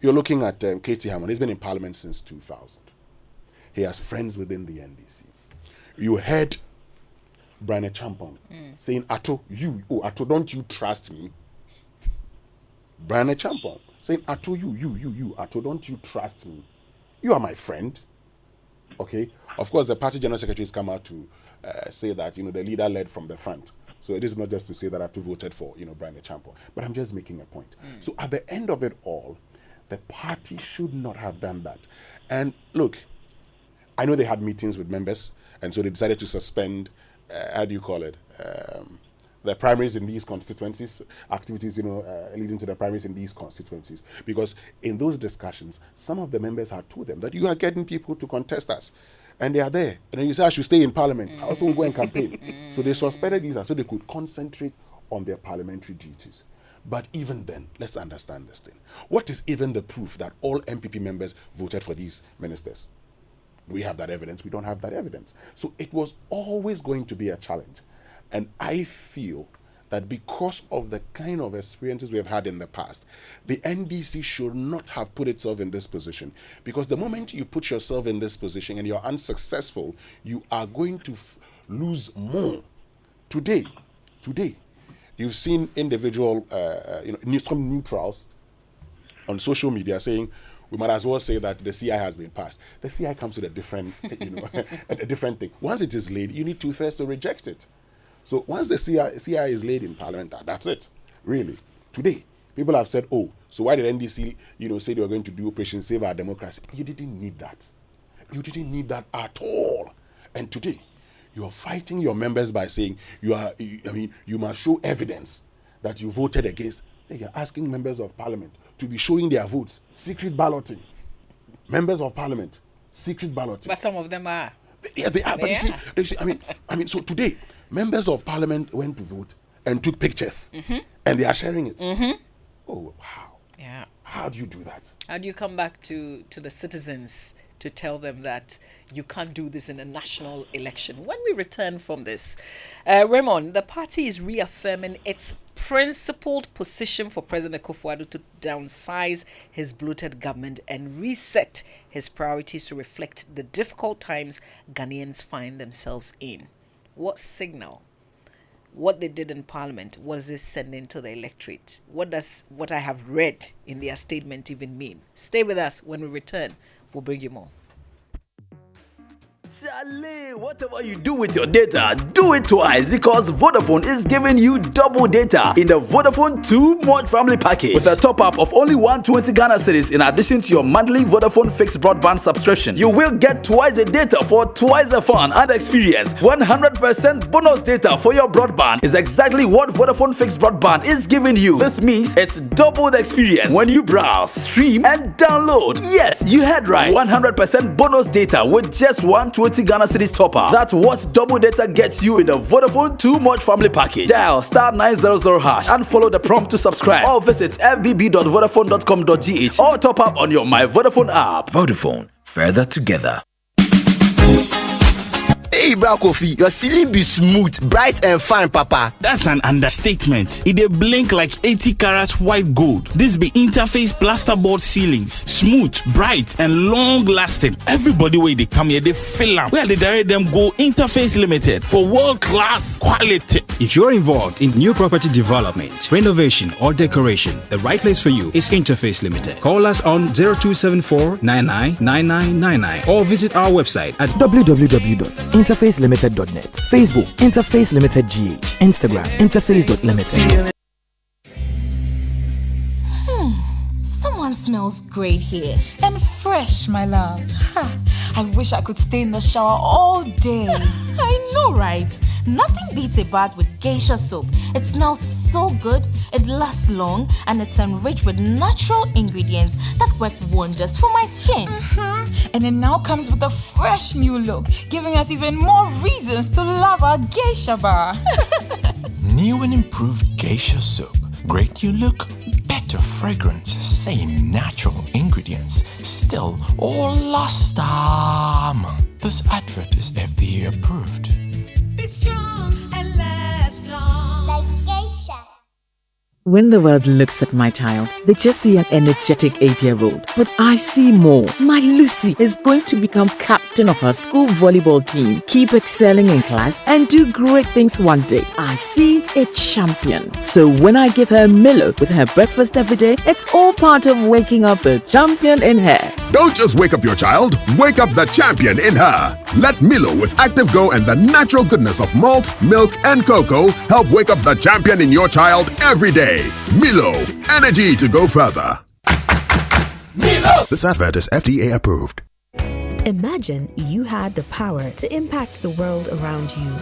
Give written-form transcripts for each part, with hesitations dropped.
You're looking at Katie Hammond. He's been in Parliament since 2000. He has friends within the NDC. You heard Brian Champong saying, Atto, Atto, don't you trust me? Brian Champong saying, Atto, you, Atto, don't you trust me? You are my friend. Okay? Of course, the party general secretary has come out to say that, the leader led from the front. So it is not just to say that Atto voted for, Brian Champong. But I'm just making a point. So at the end of it all, the party should not have done that. And look, I know they had meetings with members, and so they decided to suspend, the primaries in these constituencies, activities, leading to the primaries in these constituencies. Because in those discussions, some of the members had told them that you are getting people to contest us. And they are there. And then you say, I should stay in Parliament. I also will go and campaign. So they suspended these so they could concentrate on their parliamentary duties. But even then, let's understand this thing. What is even the proof that all MPP members voted for these ministers? We have that evidence. We don't have that evidence. So it was always going to be a challenge. And I feel that because of the kind of experiences we have had in the past, the NDC should not have put itself in this position. Because the moment you put yourself in this position and you're unsuccessful, you are going to lose more. Today, you've seen individual, some neutrals on social media saying, we might as well say that the CI has been passed. The CI comes with a different, a different thing. Once it is laid, you need 2/3 to reject it. So once the CI is laid in Parliament, that's it. Really. Today, people have said, so why did NDC, say they were going to do Operation Save Our Democracy? You didn't need that. You didn't need that at all. And today, you are fighting your members by saying you must show evidence that you voted against. You're asking members of Parliament to be showing their votes, secret balloting. Members of Parliament, secret balloting. But some of them are. Yeah, they are. But you see, so today, members of Parliament went to vote and took pictures, and they are sharing it. Oh, wow. Yeah. How do you do that? How do you come back to the citizens to tell them that you can't do this in a national election? When we return from this, Raymond, the party is reaffirming its principled position for President Akuffo-Addo to downsize his bloated government and reset his priorities to reflect the difficult times Ghanaians find themselves in. What signal? What they did in Parliament, what does this send into the electorate? What does what I have read in their statement even mean? Stay with us. When we return, we'll bring you more. Charlie, whatever you do with your data, do it twice because Vodafone is giving you double data in the Vodafone Too Much Family Package with a top-up of only 120 Ghana cedis in addition to your monthly Vodafone fixed broadband subscription. You will get twice the data for twice the fun and experience. 100% bonus data for your broadband is exactly what Vodafone fixed broadband is giving you. This means it's double the experience when you browse, stream, and download. Yes, you heard right. 100% bonus data with just 120 Ghana cedis top-up. That's what double data gets you in the Vodafone Too Much Family Package. Dial *900# and follow the prompt to subscribe, or visit fbb.vodafone.com.gh or top up on your My Vodafone app. Vodafone, further together. Hey, bro, Kofi, your ceiling be smooth, bright and fine, papa. That's an understatement. It dey blink like 80 carats white gold. This be Interface plasterboard ceilings. Smooth, bright, and long-lasting. Everybody wey dey come here, they feel am. Where they direct them go Interface Limited for world-class quality. If you're involved in new property development, renovation, or decoration, the right place for you is Interface Limited. Call us on 0274-999999 or visit our website at www.interfacelimited.net. Facebook, Interface Limited GH. Instagram, interface.limited. Someone smells great here. And fresh, my love. I wish I could stay in the shower all day. I know, right? Nothing beats a bath with geisha soap. It smells so good, it lasts long, and it's enriched with natural ingredients that work wonders for my skin. And it now comes with a fresh new look, giving us even more reasons to love our geisha bar. New and improved geisha soap. Great new look, better fragrance, same natural ingredients, still all last time. This advert is FDA approved. Be strong and last long. Like geisha. When the world looks at my child, they just see an energetic 8-year-old. But I see more. My Lucy is going to become captain of her school volleyball team, keep excelling in class, and do great things one day. I see a champion. So when I give her Milo with her breakfast every day, it's all part of waking up the champion in her. Don't just wake up your child, wake up the champion in her. Let Milo with Active Go and the natural goodness of malt, milk, and cocoa help wake up the champion in your child every day. Milo, energy to go further. Milo! This advert is FDA approved. Imagine you had the power to impact the world around you.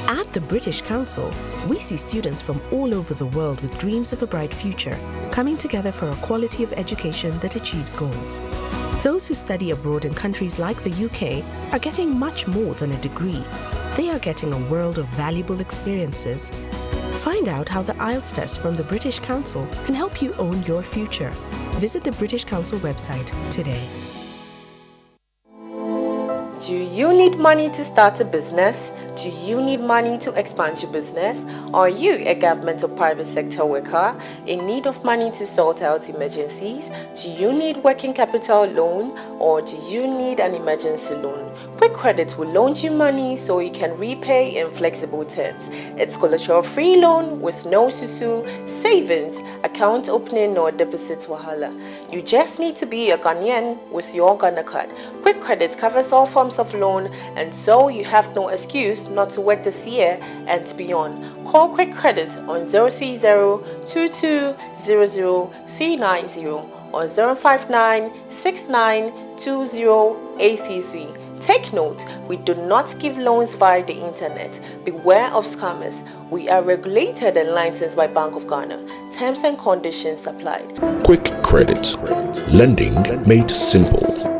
At the British Council, we see students from all over the world with dreams of a bright future, coming together for a quality of education that achieves goals. Those who study abroad in countries like the UK are getting much more than a degree. They are getting a world of valuable experiences. Find out how the IELTS test from the British Council can help you own your future. Visit the British Council website today. Do you need money to start a business? Do you need money to expand your business? Are you a government or private sector worker in need of money to sort out emergencies? Do you need working capital loan or do you need an emergency loan? Quick Credit will loan you money so you can repay in flexible terms. It's collateral-free loan with no susu, savings, account opening or deposit wahala. You just need to be a Ghanaian with your Ghana card. Quick Credit covers all forms of loan, and so you have no excuse not to work this year and beyond. Call Quick Credit on 030-2200-390 or 059-6920-833. Take note, we do not give loans via the internet. Beware of scammers. We are regulated and licensed by Bank of Ghana. Terms and conditions applied. Quick Credit. Lending made simple.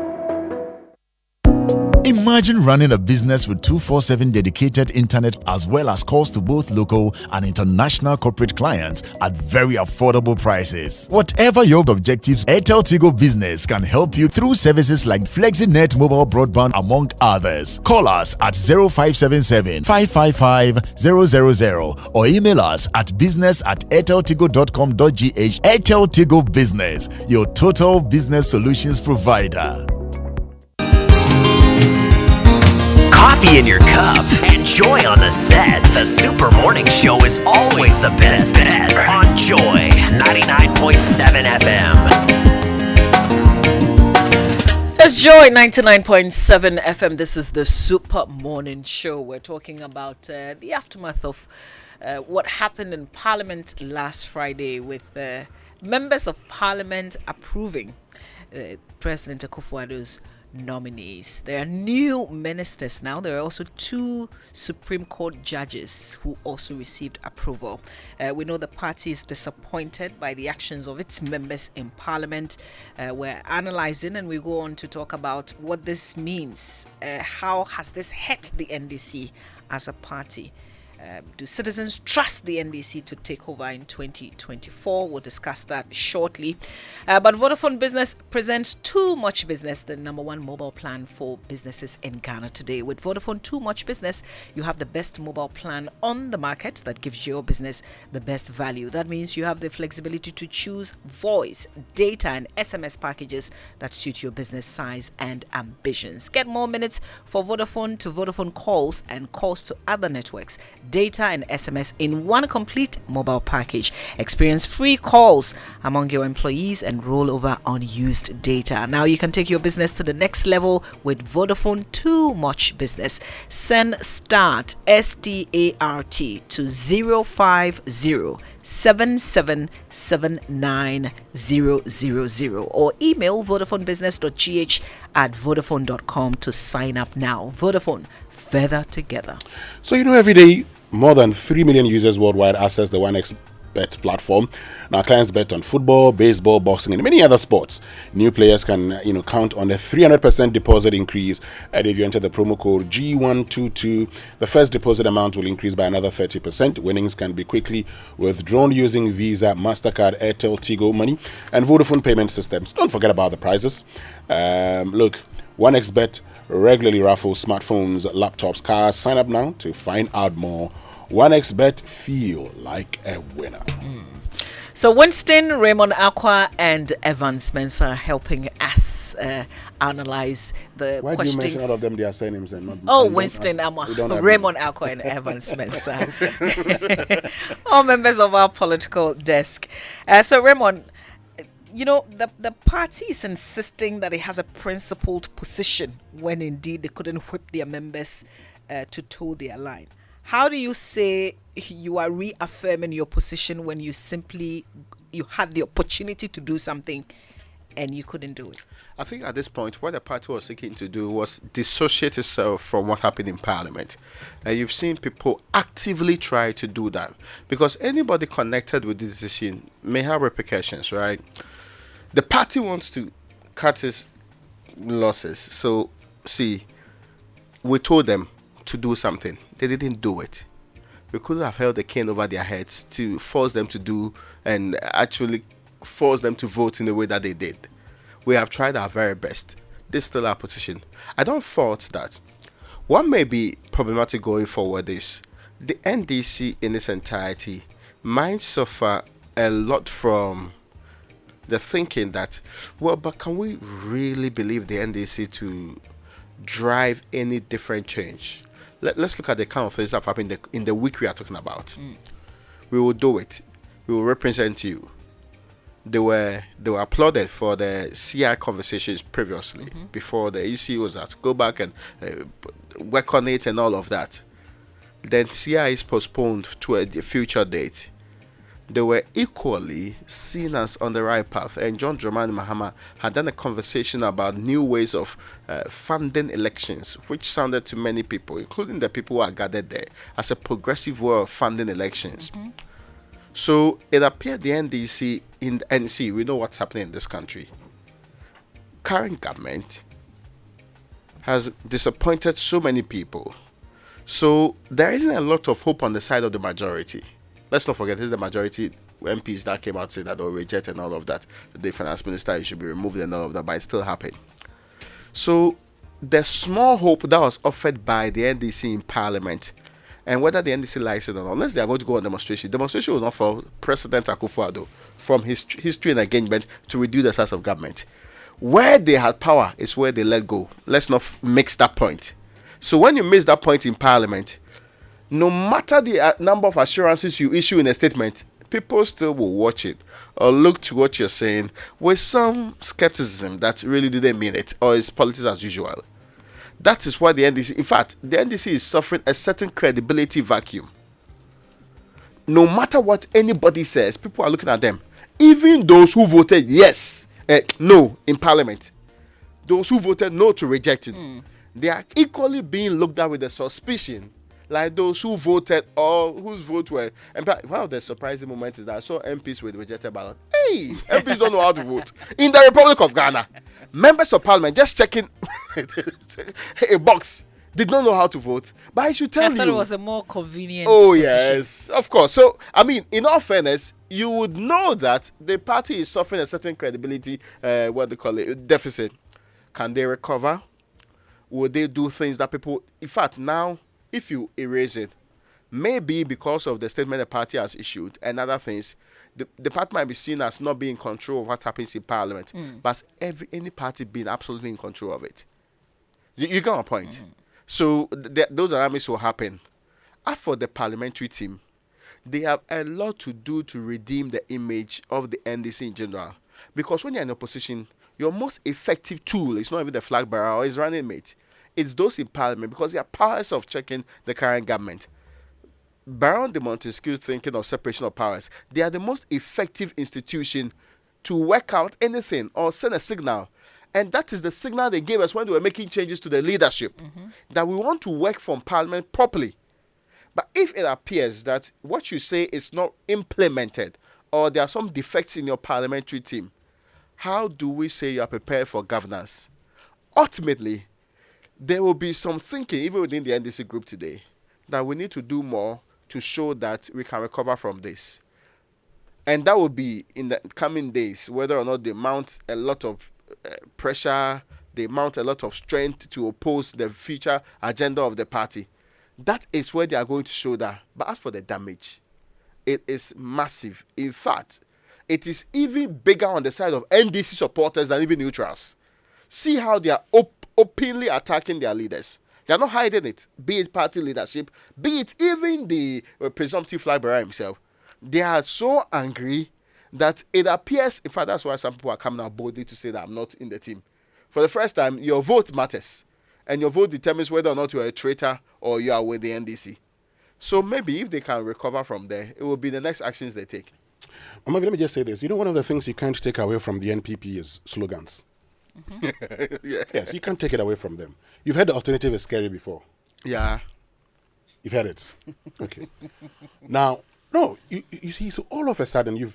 Imagine running a business with 24/7 dedicated internet as well as calls to both local and international corporate clients at very affordable prices. Whatever your objectives, Airtel Tigo Business can help you through services like FlexiNet mobile broadband among others. Call us at 0577 555 000 or email us at business@airteltigo.com.gh. Airtel Tigo Business, your total business solutions provider. Coffee in your cup and joy on the set. The Super Morning Show is always the best bet on Joy 99.7 FM. It's Joy 99.7 FM. This is the Super Morning Show. We're talking about the aftermath of what happened in Parliament last Friday with members of Parliament approving President Akuffo-Addo's nominees. There are new ministers now. There are also 2 Supreme Court judges who also received approval. We know the party is disappointed by the actions of its members in Parliament. We're analysing and we go on to talk about what this means. How has this hurt the NDC as a party? Do citizens trust the NDC to take over in 2024? We'll discuss that shortly. But Vodafone Business presents Too Much Business, the #1 mobile plan for businesses in Ghana today. With Vodafone Too Much Business, you have the best mobile plan on the market that gives your business the best value. That means you have the flexibility to choose voice, data, and SMS packages that suit your business size and ambitions. Get more minutes for Vodafone to Vodafone calls and calls to other networks, data and SMS in one complete mobile package. Experience free calls among your employees and roll over unused data. Now you can take your business to the next level with Vodafone Too Much Business. Send START START to 050 7779000 or email vodafonebusiness.gh@vodafone.com to sign up now. Vodafone, further together. So every day more than 3 million users worldwide access the OneXBet platform. Now clients bet on football, baseball, boxing, and many other sports. New players can count on a 300% deposit increase, and if you enter the promo code G122, the first deposit amount will increase by another 30%. Winnings can be quickly withdrawn using Visa, MasterCard, Airtel, Tigo Money, and Vodafone payment systems. Don't forget about the prizes. Look, OneXBet regularly raffles smartphones, laptops, cars. Sign up now to find out more. OneXBet, feel like a winner. So Winston, Raymond Aqua, and Evans Spencer are helping us analyze the Why questions. do you mention all of them their surnames and not? Oh, and Winston, don't Raymond Aqua, and Evans Spencer, all members of our political desk. So Raymond, the party is insisting that it has a principled position when indeed they couldn't whip their members to toe their line. How do you say you are reaffirming your position when you had the opportunity to do something and you couldn't do it? I think at this point, what the party was seeking to do was dissociate itself from what happened in Parliament. And you've seen people actively try to do that. Because anybody connected with this decision may have repercussions, right? The party wants to cut its losses. So, see, we told them to do something. They didn't do it. We couldn't have held the cane over their heads to force them to do and actually force them to vote in the way that they did. We have tried our very best. This is still our position. I don't fault that. What may be problematic going forward is the NDC in its entirety might suffer a lot from the thinking that, well, but can we really believe the NDC to drive any different change? Let's look at the kind of things that have happened in the week we are talking about. We will do it. We will represent you. They were applauded for the CI conversations previously, before the EC was asked to go back and work on it and all of that. Then CI is postponed to a future date. They were equally seen as on the right path, and John Dramani Mahama had done a conversation about new ways of funding elections, which sounded to many people, including the people who are gathered there, as a progressive way of funding elections. So it appeared the NDC in the NC, we know what's happening in this country. Current government has disappointed so many people. So there isn't a lot of hope on the side of the majority. Let's not forget, this is the majority MPs that came out saying that they'll reject and all of that. The finance minister should be removed and all of that, but it still happened. So the small hope that was offered by the NDC in Parliament, and whether the NDC likes it or not, unless they are going to go on demonstration will not for President Akuffo-Addo from his history and engagement to reduce the size of government. Where they had power is where they let go. Let's not mix that point. So when you miss that point in Parliament, no matter the number of assurances you issue in a statement, people still will watch it or look to what you're saying with some skepticism that really didn't mean it, or is politics as usual. That is why the NDC, in fact, the NDC is suffering a certain credibility vacuum. No matter what anybody says, people are looking at them. Even those who voted no in Parliament, those who voted no to reject it, they are equally being looked at with a suspicion, like those who voted or whose votes were. And one of the surprising moments is that I saw MPs with rejected ballot. Hey, MPs don't know how to vote. In the Republic of Ghana, members of Parliament just checking a box did not know how to vote. But I should tell you, I thought it was a more convenient position. Yes, of course. So, I mean, in all fairness, you would know that the party is suffering a certain credibility, deficit. Can they recover? Will they do things that people, in fact, now, if you erase it, maybe because of the statement the party has issued and other things, the party might be seen as not being in control of what happens in Parliament, but any party being absolutely in control of it. You get my point? So those dynamics will happen. As for the parliamentary team, they have a lot to do to redeem the image of the NDC in general. Because when you're in opposition, your most effective tool is not even the flag bearer or his running mate. It's those in Parliament, because they are powers of checking the current government. Baron de Montesquieu's thinking of separation of powers, they are the most effective institution to work out anything or send a signal. And that is the signal they gave us when they were making changes to the leadership, that we want to work from Parliament properly. But if it appears that what you say is not implemented, or there are some defects in your parliamentary team, how do we say you are prepared for governance? Ultimately, there will be some thinking, even within the NDC group today, that we need to do more to show that we can recover from this. And that will be in the coming days, whether or not they mount a lot of pressure, they mount a lot of strength to oppose the future agenda of the party. That is where they are going to show that. But as for the damage, it is massive. In fact, it is even bigger on the side of NDC supporters than even neutrals. See how they are openly attacking their leaders. They are not hiding it, be it party leadership, be it even the presumptive flag bearer himself. They are so angry that it appears, in fact, that's why some people are coming out boldly to say that I'm not in the team. For the first time, your vote matters. And your vote determines whether or not you're a traitor or you are with the NDC. So maybe if they can recover from there, it will be the next actions they take. Let me just say this. You know, one of the things you can't take away from the NPP is slogans. Yeah. Yes, you can't take it away from them. You've heard the alternative is scary before. Yeah. You've heard it. Okay. Now, no, you see, so all of a sudden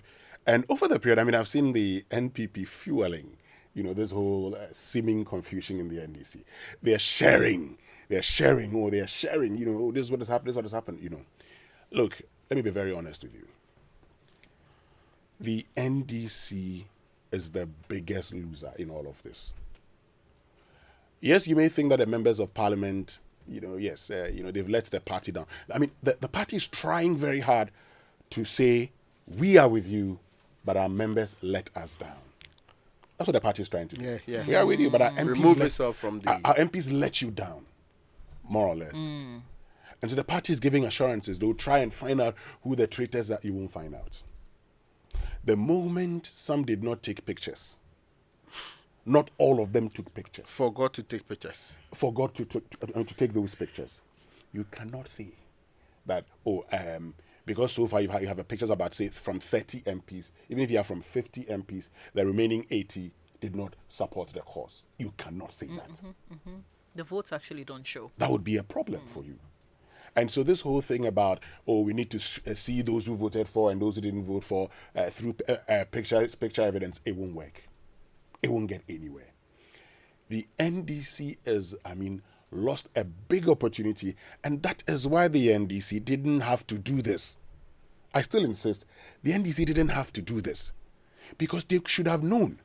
and over the period, I mean, I've seen the NPP fueling, this whole seeming confusion in the NDC. They're sharing, this is what has happened, this is what has happened, Look, let me be very honest with you. The NDC is the biggest loser in all of this. Yes, you may think that the members of parliament, they've let the party down. I mean, the party is trying very hard to say, we are with you, but our members let us down. That's what the party is trying to do. Yeah. We are with you, but our MPs remove yourself from the... Our MPs let you down, more or less. And so the party is giving assurances. They'll try and find out who the traitors are. You won't find out. The moment some did not take pictures, not all of them took pictures. Forgot to take pictures. Forgot to take those pictures. You cannot say that, because so far you have pictures about, say, from 30 MPs, even if you are from 50 MPs, the remaining 80 did not support the cause. You cannot say that. The votes actually don't show. That would be a problem for you. And so this whole thing about, we need to see those who voted for and those who didn't vote for through picture evidence, it won't work. It won't get anywhere. The NDC lost a big opportunity, and that is why the NDC didn't have to do this. I still insist, the NDC didn't have to do this because they should have known.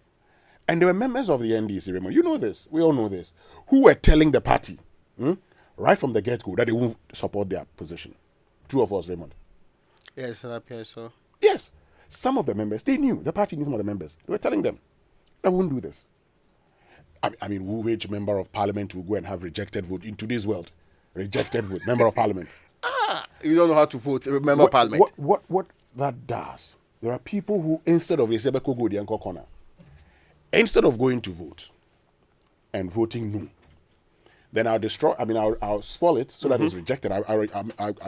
And there were members of the NDC, Raymond, you know this, we all know this, who were telling the party, right from the get-go, that they won't support their position. True of us, Raymond? Yes, that appears so. Yes. Some of the members, they knew, the party knew some of the members. They were telling them, I won't do this. I mean, which member of parliament will go and have rejected vote in today's world? Rejected vote, member of parliament. You don't know how to vote, member of parliament. What that does, there are people who, instead of instead of going to vote and voting no, then I'll spoil it so that it's rejected. I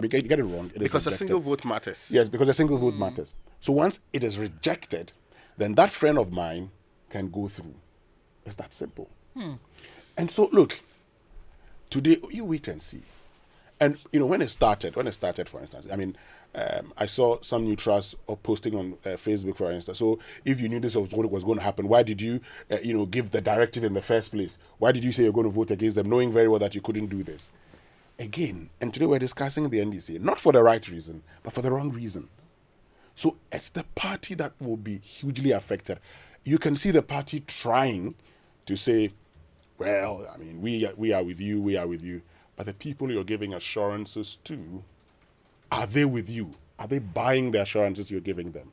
get it wrong. Because a single vote matters. Yes, because a single vote matters. So once it is rejected, then that friend of mine can go through. It's that simple. And so, look, today, you wait and see. And, when it started, for instance, I saw some neutrals posting on Facebook, for instance. So if you knew this was what was going to happen, why did you, give the directive in the first place? Why did you say you're going to vote against them, knowing very well that you couldn't do this? Again, and today we're discussing the NDC, not for the right reason, but for the wrong reason. So it's the party that will be hugely affected. You can see the party trying to say, well, we are with you, but the people you're giving assurances to, are they with you? Are they buying the assurances you're giving them?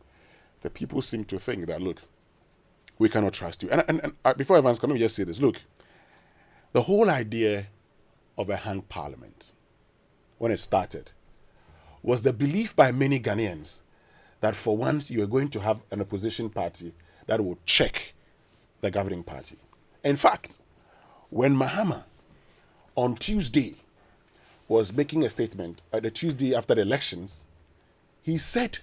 The people seem to think that, look, we cannot trust you. And before Evans come, let me just say this. Look, the whole idea of a hung parliament, when it started, was the belief by many Ghanaians that for once you are going to have an opposition party that will check the governing party. In fact, when Mahama on Tuesday was making a statement, the Tuesday after the elections, he said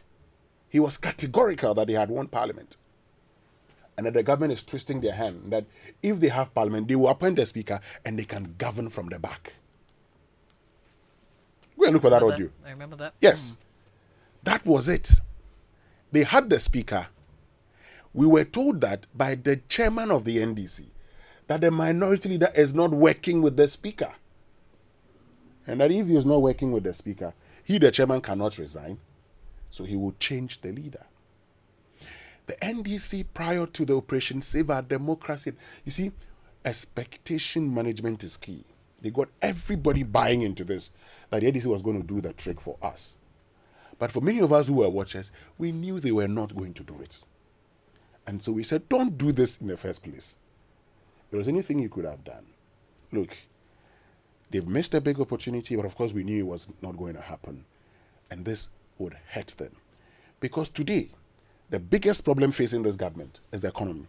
he was categorical that they had won parliament and that the government is twisting their hand, that if they have parliament, they will appoint a speaker and they can govern from the back. Go and look for that audio. I remember that. Yes. That was it. They had the speaker. We were told that by the chairman of the NDC that the minority leader is not working with the speaker. And that if he is not working with the speaker, he, the chairman, cannot resign. So he will change the leader. The NDC, prior to the Operation Save Our Democracy, you see, expectation management is key. They got everybody buying into this, that the NDC was going to do the trick for us. But for many of us who were watchers, we knew they were not going to do it. And so we said, don't do this in the first place. If there was anything you could have done, look, they've missed a big opportunity, but of course we knew it was not going to happen. And this would hurt them. Because today, the biggest problem facing this government is the economy.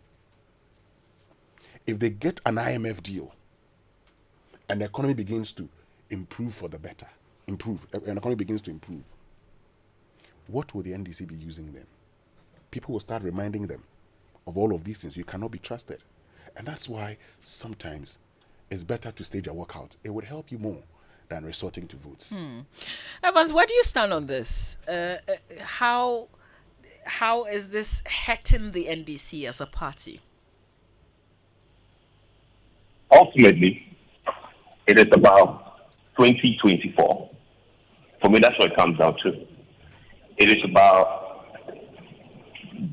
If they get an IMF deal and the economy begins to improve for the better, and the economy begins to improve, what will the NDC be using then? People will start reminding them of all of these things. You cannot be trusted. And that's why sometimes it's better to stage a walkout. It would help you more than resorting to votes. Evans, where do you stand on this? How is this hurting the NDC as a party? Ultimately, it is about 2024. For me, that's what it comes down to. It is about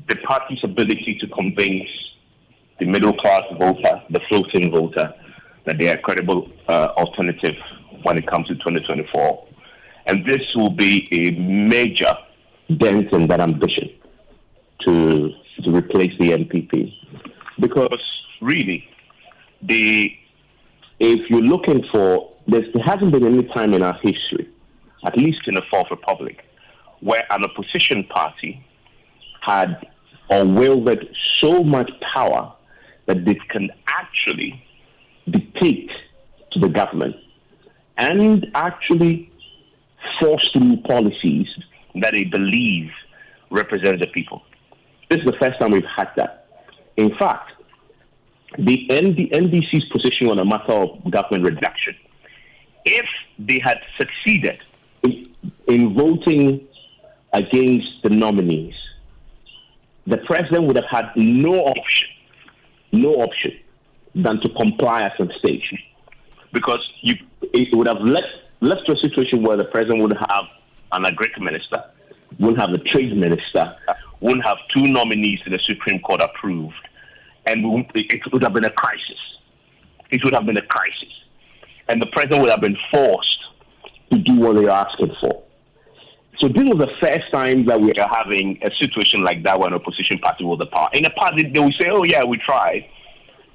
the party's ability to convince the middle-class voter, the floating voter, that they are a credible alternative when it comes to 2024. And this will be a major dent in that ambition to replace the NPP. Because really, if you're looking for, there hasn't been any time in our history, at least in the Fourth Republic, where an opposition party had or wielded so much power that they can actually dictate to the government and actually force through policies that they believe represent the people. This is the first time we've had that. In fact, the NDC's position on a matter of government reduction, if they had succeeded in voting against the nominees, the president would have had no option than to comply at some stage. Because it would have left to a situation where the president would have an agric minister, wouldn't have a trade minister, wouldn't have two nominees to the Supreme Court approved, and it would have been a crisis. It would have been a crisis. And the president would have been forced to do what they are asking for. So this was the first time that we are having a situation like that when an opposition party was the power. In the past, they will say, oh yeah, we tried.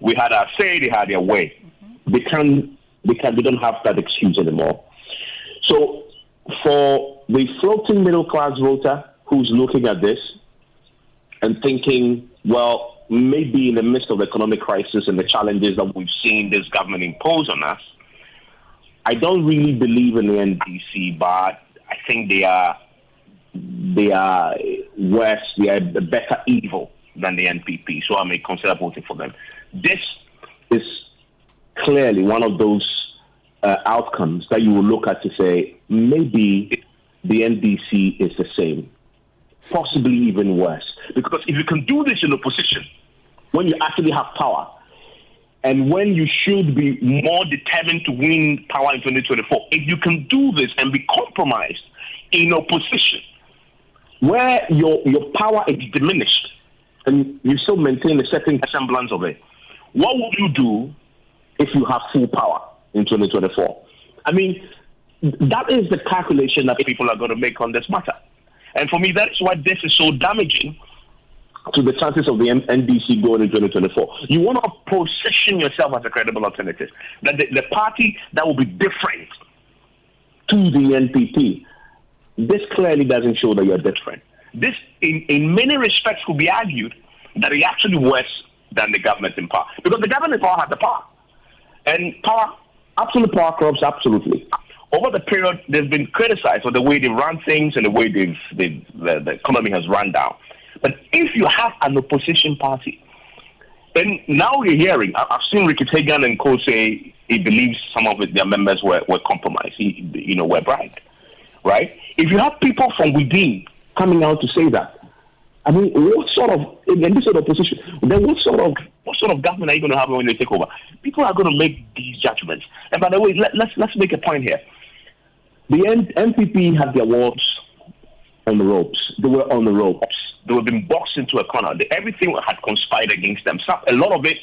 We had our say, they had their way. They don't have that excuse anymore. So for the floating middle class voter who's looking at this and thinking, well, maybe in the midst of the economic crisis and the challenges that we've seen this government impose on us, I don't really believe in the NDC, but I think they are worse, they are a better evil than the NPP, so I may consider voting for them. This is clearly one of those outcomes that you will look at to say, maybe the NDC is the same, possibly even worse. Because if you can do this in opposition, when you actually have power, and when you should be more determined to win power in 2024, if you can do this and be compromised in opposition, where your power is diminished, and you still maintain a certain semblance of it, what would you do if you have full power in 2024? I mean, that is the calculation that people are going to make on this matter. And for me, that's why this is so damaging to the chances of the NDC going in 2024. You want to position yourself as a credible alternative. That the party that will be different to the NPP. This clearly doesn't show that you're different. This, in many respects, could be argued that it's actually worse than the government in power. Because the government in power has the power. And power, absolute power corrupts absolutely. Over the period, they've been criticized for the way they run things and the way the economy has run down. But if you have an opposition party, and now you're hearing, I've seen Ricky Hagan and co say he believes some of their members were compromised, were bribed, right? If you have people from within coming out to say that, I mean, what sort of, in this sort of opposition, then what sort of government are you going to have when they take over? People are going to make these judgments. And by the way, let's make a point here. The NPP had their wards on the ropes. They were on the ropes. They were being boxed into a corner. Everything had conspired against them. So a lot of it,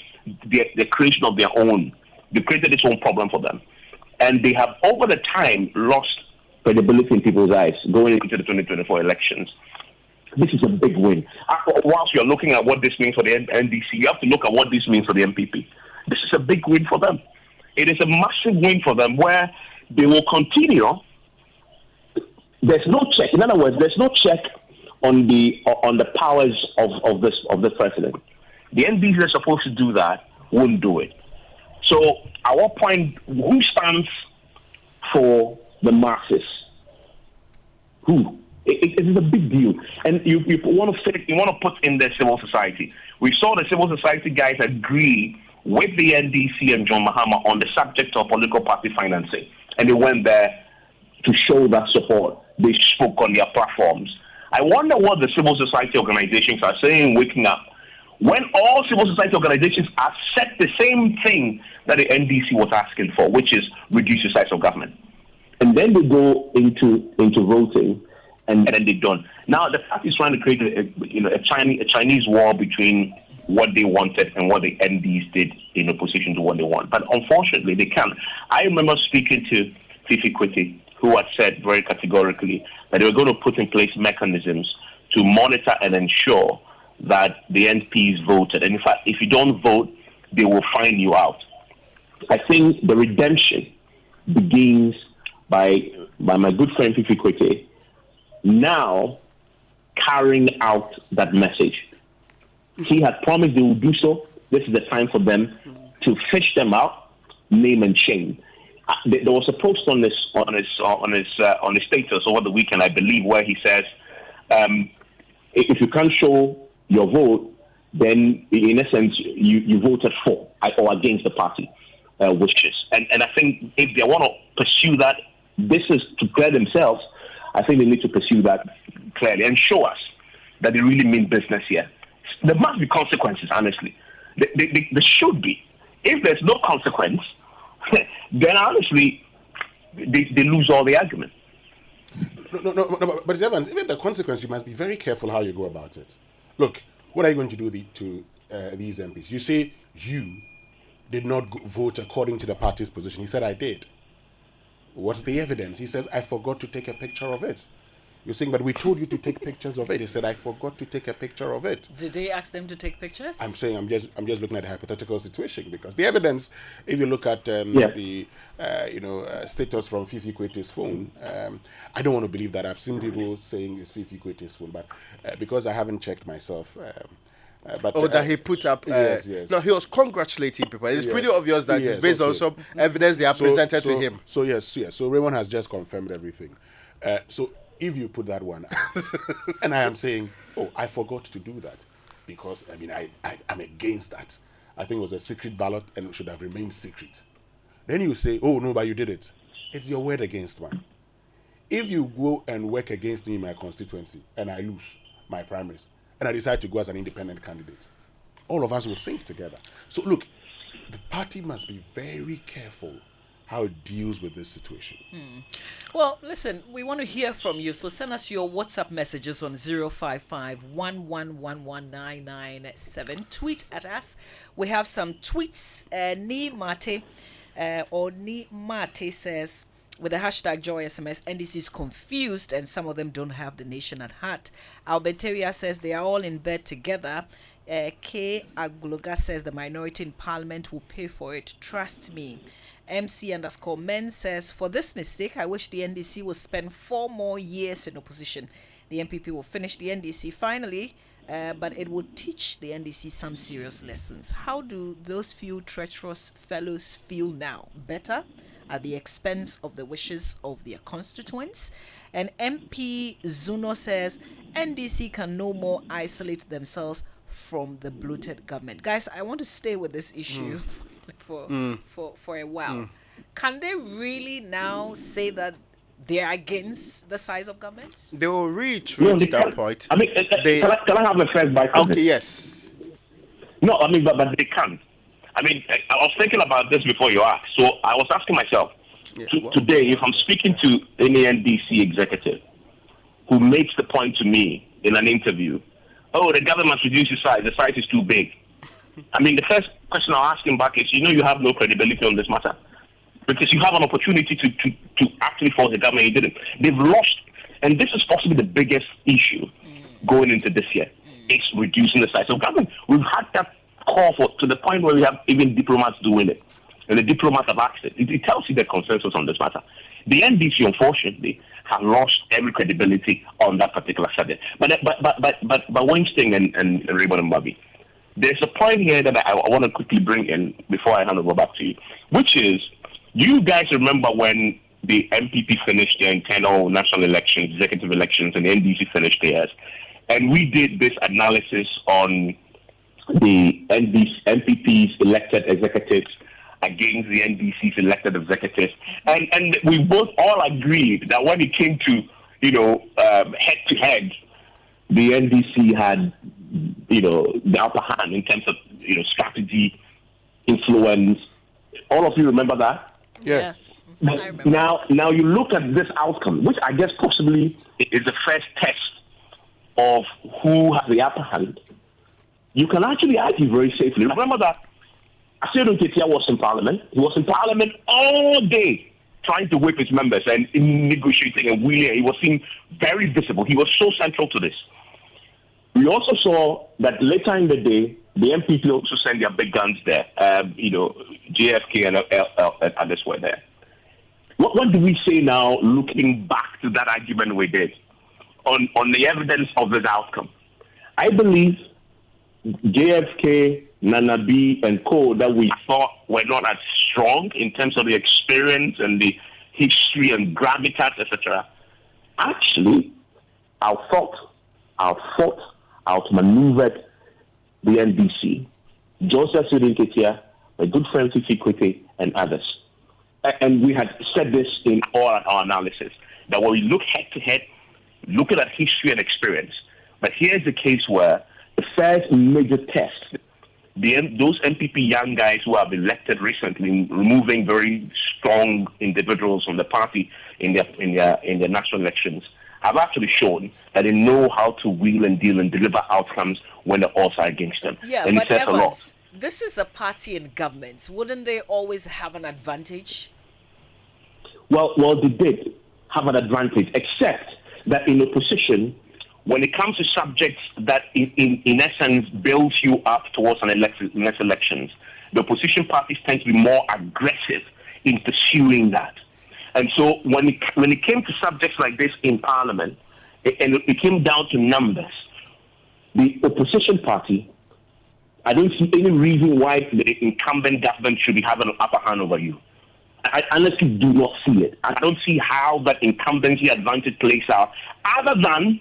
the creation of their own. They created its own problem for them. And they have, over the time, lost credibility in people's eyes going into the 2024 elections. This is a big win. Whilst you're looking at what this means for the NDC, you have to look at what this means for the MPP. This is a big win for them. It is a massive win for them where they will continue. There's no check. In other words, there's no check on the powers of the president. The NDC that's supposed to do that won't do it. So at what point, who stands for the masses? Who? It is a big deal, and you want to put in the civil society. We saw the civil society guys agree with the NDC and John Mahama on the subject of political party financing, and they went there to show that support. They spoke on their platforms. I wonder what the civil society organizations are saying, waking up, when all civil society organizations are set the same thing that the NDC was asking for, which is reduce the size of government. And then they go into voting, and then they don't. Now the party is trying to create a Chinese wall between what they wanted and what the NDs did in opposition to what they want. But unfortunately, they can't. I remember speaking to Fifi Kwete, who had said very categorically that they were going to put in place mechanisms to monitor and ensure that the MPs voted. And in fact, if you don't vote, they will find you out. I think the redemption begins by my good friend Fifi Kwete now carrying out that message. He had promised they would do so. This is the time for them to fish them out, name and shame. There was a post on his status over the weekend, I believe, where he says, if you can't show your vote, then in essence you voted for or against the party wishes. And I think if they want to pursue that, this is to clear themselves. I think they need to pursue that clearly and show us that they really mean business here. There must be consequences, honestly. There should be. If there's no consequence, then honestly, they lose all the argument. No, but Evans, even the consequence, you must be very careful how you go about it. Look, what are you going to do to these MPs? You say you did not vote according to the party's position. He said, I did. What's the evidence? He says, I forgot to take a picture of it. You're saying, but we told you to take pictures of it. He said, I forgot to take a picture of it. Did they ask them to take pictures? I'm saying, I'm just looking at a hypothetical situation, because the evidence, if you look at the status from Fifi Kwete's phone, I don't want to believe that. I've seen people saying it's Fifi Kwete's phone, but because I haven't checked myself. That he put up. Yes. No, he was congratulating people. It's pretty obvious that it's based on some evidence they have presented to him. So So Raymond has just confirmed everything. So if you put that one out, and I am saying, I forgot to do that, because I'm against that. I think it was a secret ballot and it should have remained secret. Then you say, no, but you did it. It's your word against mine. If you go and work against me in my constituency and I lose my primaries, and I decide to go as an independent candidate, all of us would sink together. So look, the party must be very careful how it deals with this situation. Well, listen, we want to hear from you, so send us your WhatsApp messages on 055-1111-997. Tweet at us. We have some tweets. Ni Mate says, with the hashtag JoySMS, NDC is confused and some of them don't have the nation at heart. Alberteria says they are all in bed together. K. Aguluga says the minority in parliament will pay for it. Trust me. MC_men says, for this mistake, I wish the NDC will spend 4 more years in opposition. The MPP will finish the NDC finally, but it will teach the NDC some serious lessons. How do those few treacherous fellows feel now? Better? At the expense of the wishes of their constituents? And MP Zuno says, NDC can no more isolate themselves from the bloated government. Guys, I want to stay with this issue for a while. Can they really now say that they're against the size of government? They will reach that point. Can I have a first bite? Okay, yes. No, but they can't. I was thinking about this before you asked. So I was asking myself, today, if I'm speaking to any NDC executive who makes the point to me in an interview, the government must reduce the size is too big. The first question I'll ask him back is, you have no credibility on this matter. Because you have an opportunity to actually force the government, you didn't. They've lost, and this is possibly the biggest issue going into this year. It's reducing the size of government. We've had that call for to the point where we have even diplomats doing it. And the diplomats have asked it. It tells you the consensus on this matter. The NDC, unfortunately, have lost every credibility on that particular subject. But Weinstein and Raymond and Bobby, there's a point here that I want to quickly bring in before I hand over back to you, which is, you guys remember when the MPP finished their internal national elections, executive elections, and the NDC finished theirs, and we did this analysis on the MPP's elected executives against the NDC's elected executives, and we both all agreed that when it came to head to head, the NDC had the upper hand in terms of strategy, influence. All of you remember that? Yes. I remember. Now you look at this outcome, which I guess possibly is the first test of who has the upper hand. You can actually argue very safely. Remember that Akuffo-Addo was in Parliament. He was in Parliament all day trying to whip his members and negotiating and wheeling. He was seen very visible. He was so central to this. We also saw that later in the day, the MPP also sent their big guns there. JFK and others were there. What do we say now, looking back to that argument we did on the evidence of this outcome? I believe JFK, Nana B, and co that we thought were not as strong in terms of the experience and the history and gravitas, etc., actually outmaneuvered the NDC. Joseph Sudin, my good friend Fifi Kwete, and others. And we had said this in all our analysis, that when we look head to head, looking at history and experience, but here's the case where the first major test, those MPP young guys who have elected recently, removing very strong individuals from the party in their national elections, have actually shown that they know how to wheel and deal and deliver outcomes when the odds are against them. Yeah, and but Evans, this is a party in government. Wouldn't they always have an advantage? Well, they did have an advantage, except that in opposition, when it comes to subjects that in essence builds you up towards next elections, the opposition parties tend to be more aggressive in pursuing that. And so when it came to subjects like this in Parliament, and it came down to numbers, the opposition party, I don't see any reason why the incumbent government should be having an upper hand over you. I honestly do not see it. I don't see how that incumbency advantage plays out, other than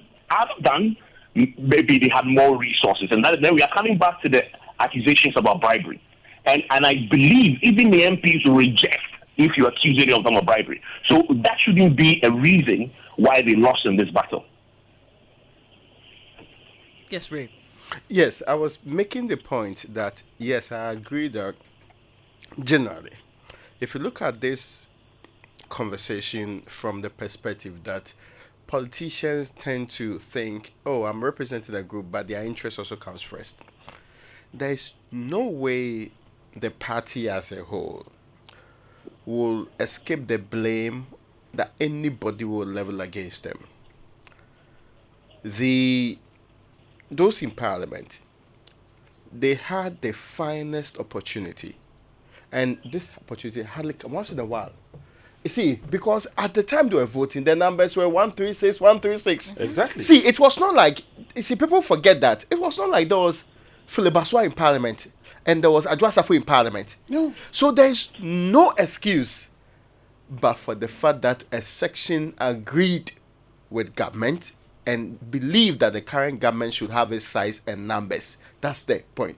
maybe they have more resources. And then we are coming back to the accusations about bribery. And I believe even the MPs will reject if you accuse any of them of bribery. So that shouldn't be a reason why they lost in this battle. Yes, Ray. Yes, I was making the point that, yes, I agree that generally, if you look at this conversation from the perspective that politicians tend to think, oh, I'm representing a group, but their interest also comes first. There's no way the party as a whole will escape the blame that anybody will level against them. Those in Parliament, they had the finest opportunity. And this opportunity hardly comes once in a while. You see, because at the time they were voting, the numbers were 136, 136. Exactly. See, it was not like, you see, people forget that. It was not like there was Philibaswa in Parliament and there was Adwasafu in Parliament. No. So there's no excuse but for the fact that a section agreed with government and believed that the current government should have its size and numbers. That's the point.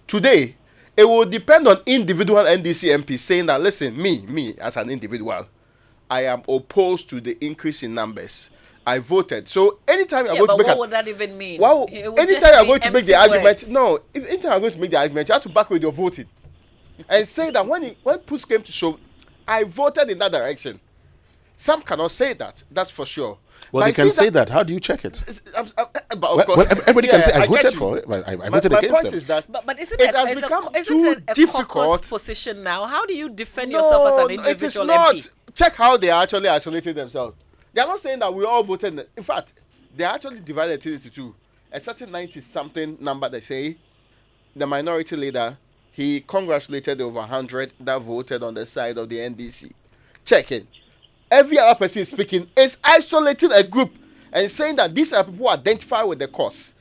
Today, it will depend on individual NDC MPs saying that, listen, me as an individual, I am opposed to the increase in numbers. I voted. So anytime I go to make what would that even mean? Well, anytime I'm going to make the argument, anytime I'm going to make the argument, you have to back with your voting and say that when push came to shove, I voted in that direction. Some cannot say that. That's for sure. Well, they can say that. How do you check it? But of course, everybody can say, I voted for it, but I voted against them. Is that but isn't it a caucus position now? How do you defend yourself as an individual it is not. MP? Check how they are actually isolating themselves. They are not saying that we all voted. In fact, they actually divided it into two. A certain 90-something number, they say, the minority leader, he congratulated over 100 that voted on the side of the NDC. Check it. Every other person speaking is isolating a group and saying that these are people who identify with the cause.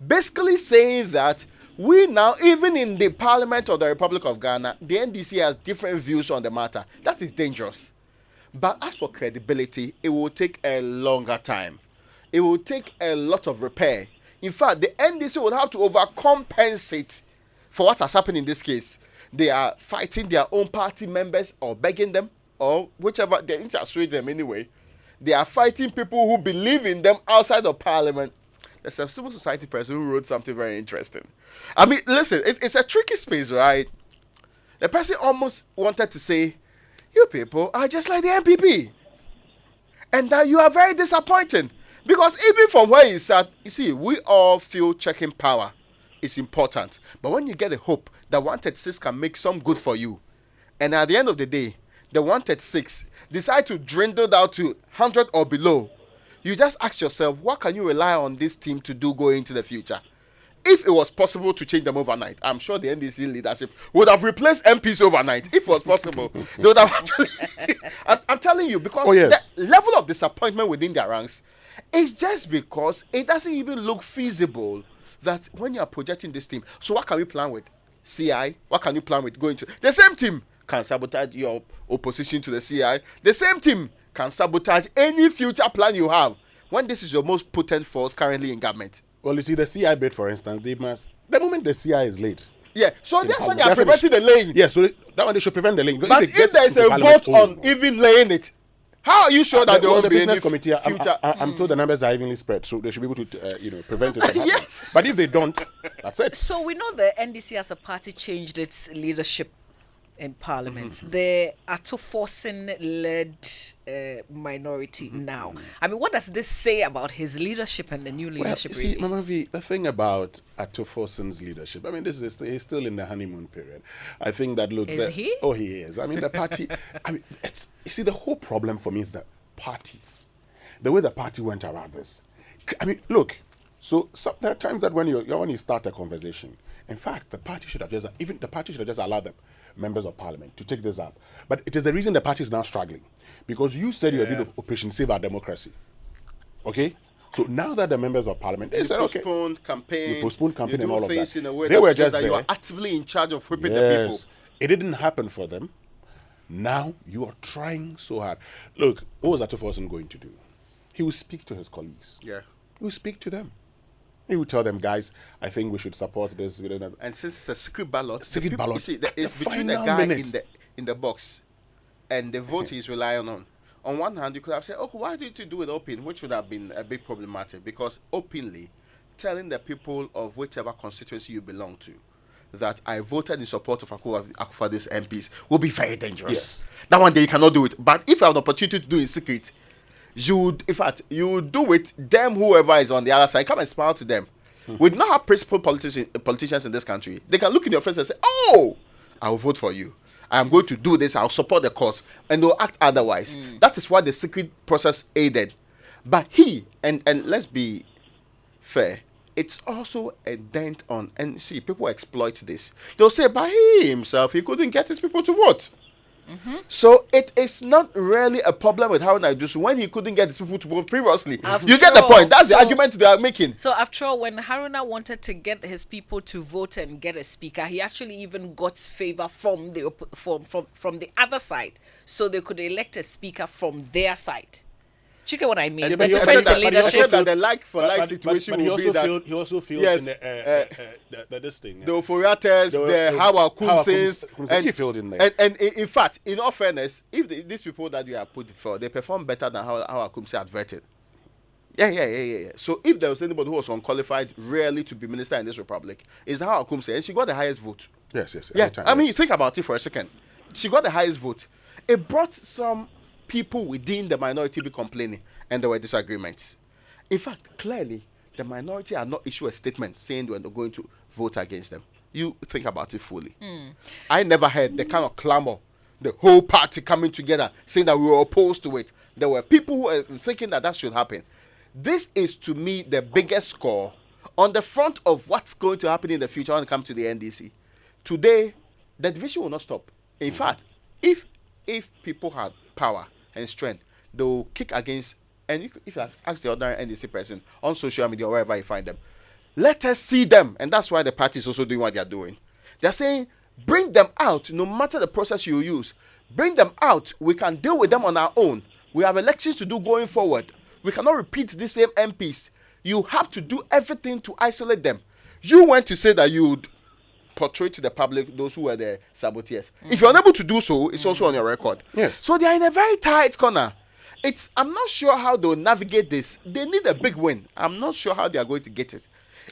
Basically saying that we now, even in the Parliament of the Republic of Ghana, the NDC has different views on the matter. That is dangerous. But as for credibility, it will take a longer time. It will take a lot of repair. In fact, the NDC will have to overcompensate for what has happened in this case. They are fighting their own party members or begging them or whichever, they intersuade them anyway. They are fighting people who believe in them outside of Parliament. There's a civil society person who wrote something very interesting. I mean, listen, it's a tricky space, right? The person almost wanted to say, you people are just like the MPP. And that you are very disappointing. Because even from where you sat, you see, we all feel checking power is important. But when you get the hope that 136 can make some good for you, and at the end of the day, the 136 decide to dwindle down to 100 or below, you just ask yourself, what can you rely on this team to do going into the future? If it was possible to change them overnight, I'm sure the NDC leadership would have replaced MPs overnight. If it was possible, they would have actually. I'm telling you, because the level of disappointment within their ranks is just because it doesn't even look feasible that when you are projecting this team. So what can we plan with? CI? What can you plan with going to? The same team can sabotage your opposition to the CI. The same team can sabotage any future plan you have when this is your most potent force currently in government. Well, you see, the CI bid, for instance, they must, the moment the CI is late. Yeah, so that's when they are preventing the laying. Yeah, so that one they should prevent the laying. But if there is a vote on even laying it, how are you sure that there won't be any committee, future? I'm told the numbers are evenly spread, so they should be able to, prevent it from happening. Yes. But if they don't, that's it. So we know the NDC as a party changed its leadership in Parliament. The Akuffo-led minority now. I mean, what does this say about his leadership and the new leadership? Well, you see, Mama V, the thing about Akuffo-Addo's leadership, I mean, he's still in the honeymoon period. I think that, look... Is he? Oh, he is. I mean, the party... I mean, you see, the whole problem for me is the party. The way the party went around this. I mean, look, so there are times that when you start a conversation, in fact, the party should have just allowed them, members of parliament, to take this up. But it is the reason the party is now struggling. Because you said you did Operation Save Our Democracy. Okay? So now that the members of parliament, they said, okay. You postponed campaign and all of that. In a way they were just that there. You are actively in charge of whipping the people. It didn't happen for them. Now you are trying so hard. Look, what was Akuffo-Addo going to do? He will speak to his colleagues. Yeah. He will speak to them. He will tell them, guys, I think we should support this. And since it's a secret ballot, ballot, you see, it's between the guy in the box and the vote he's relying on. On one hand, you could have said, oh, why did you do it open? Which would have been a bit problematic, because openly telling the people of whichever constituency you belong to that I voted in support of Akuffo-Addo's MPs will be very dangerous. Yes. That one day you cannot do it. But if you have the opportunity to do it in secret, you would do it, them, whoever is on the other side, come and smile to them. We do not have principled politicians in this country. They can look in your face and say, oh, I will vote for you. I am going to do this. I'll support the cause. And they'll act otherwise. That is why the secret process aided. But and let's be fair, it's also a dent on, and see, people exploit this. They'll say, by he himself, he couldn't get his people to vote. So it is not really a problem with Haruna Iddrisu when he couldn't get his people to vote previously. You get the point. That's the argument they are making. So after all, when Haruna wanted to get his people to vote and get a speaker, he actually even got favor from the from the other side, so they could elect a speaker from their side. You get what I mean? The difference in leadership. That the like-for-like situation will be that he also failed in this thing. The Oforiates, the Hawa Kumsins, and he failed in there. And in fact, in all fairness, if these people that you have put for, they perform better than Hawa Kumsi adverted. Yeah. So if there was anybody who was unqualified really to be minister in this republic, it's Hawa Kumsi, and she got the highest vote. Yes. Yeah, I mean, think about it for a second. She got the highest vote. It brought some people within the minority be complaining, and there were disagreements. In fact, clearly, the minority are not issue a statement saying they are not going to vote against them. You think about it fully. I never heard the kind of clamor, the whole party coming together saying that we were opposed to it. There were people who were thinking that should happen. This is to me the biggest score on the front of what's going to happen in the future when it comes to the NDC. Today, the division will not stop. In fact, if people had power and strength, they will kick against, and if you ask the other NDC person on social media or wherever you find them, let us see them. And that's why the party is also doing what they're doing. They're saying, bring them out, no matter the process you use. Bring them out. We can deal with them on our own. We have elections to do going forward. We cannot repeat the same MPs. You have to do everything to isolate them. You went to say that you would portray to the public those who were the saboteurs. If you're unable to do so, it's also on your record. Yes. So they are in a very tight corner. I'm not sure how they'll navigate this. They need a big win. I'm not sure how they are going to get it.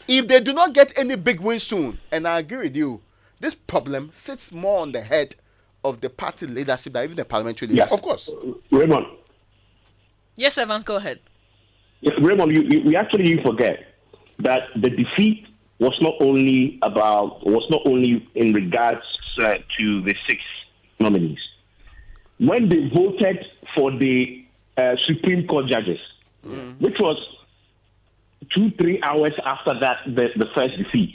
If they do not get any big win soon, and I agree with you, this problem sits more on the head of the party leadership than even the parliamentary leadership. Yes, of course. Raymond. Yes, Evans, go ahead. Yeah, Raymond, you forget that the defeat was not only in regards to the 6 nominees. When they voted for the Supreme Court judges, which was 2-3 hours after that, the first defeat,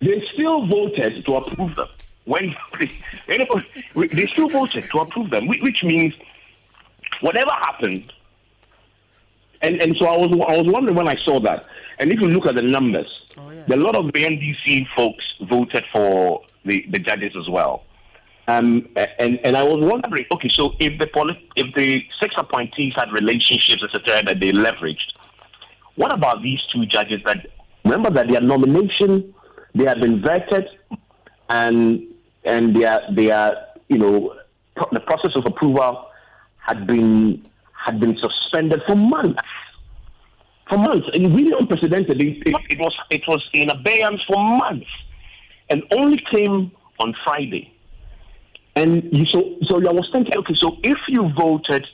they still voted to approve them. They still voted to approve them, which means whatever happened. And so I was wondering when I saw that. And if you look at the numbers, a lot of the NDC folks voted for the judges as well. And I was wondering, okay, so if the 6 appointees had relationships, etc., that they leveraged, what about these 2 judges that remember that their nomination, they had been vetted, and they are the process of approval had been suspended for months. And really unprecedented. It was in abeyance for months, and only came on Friday. And so I was thinking, okay, so if you voted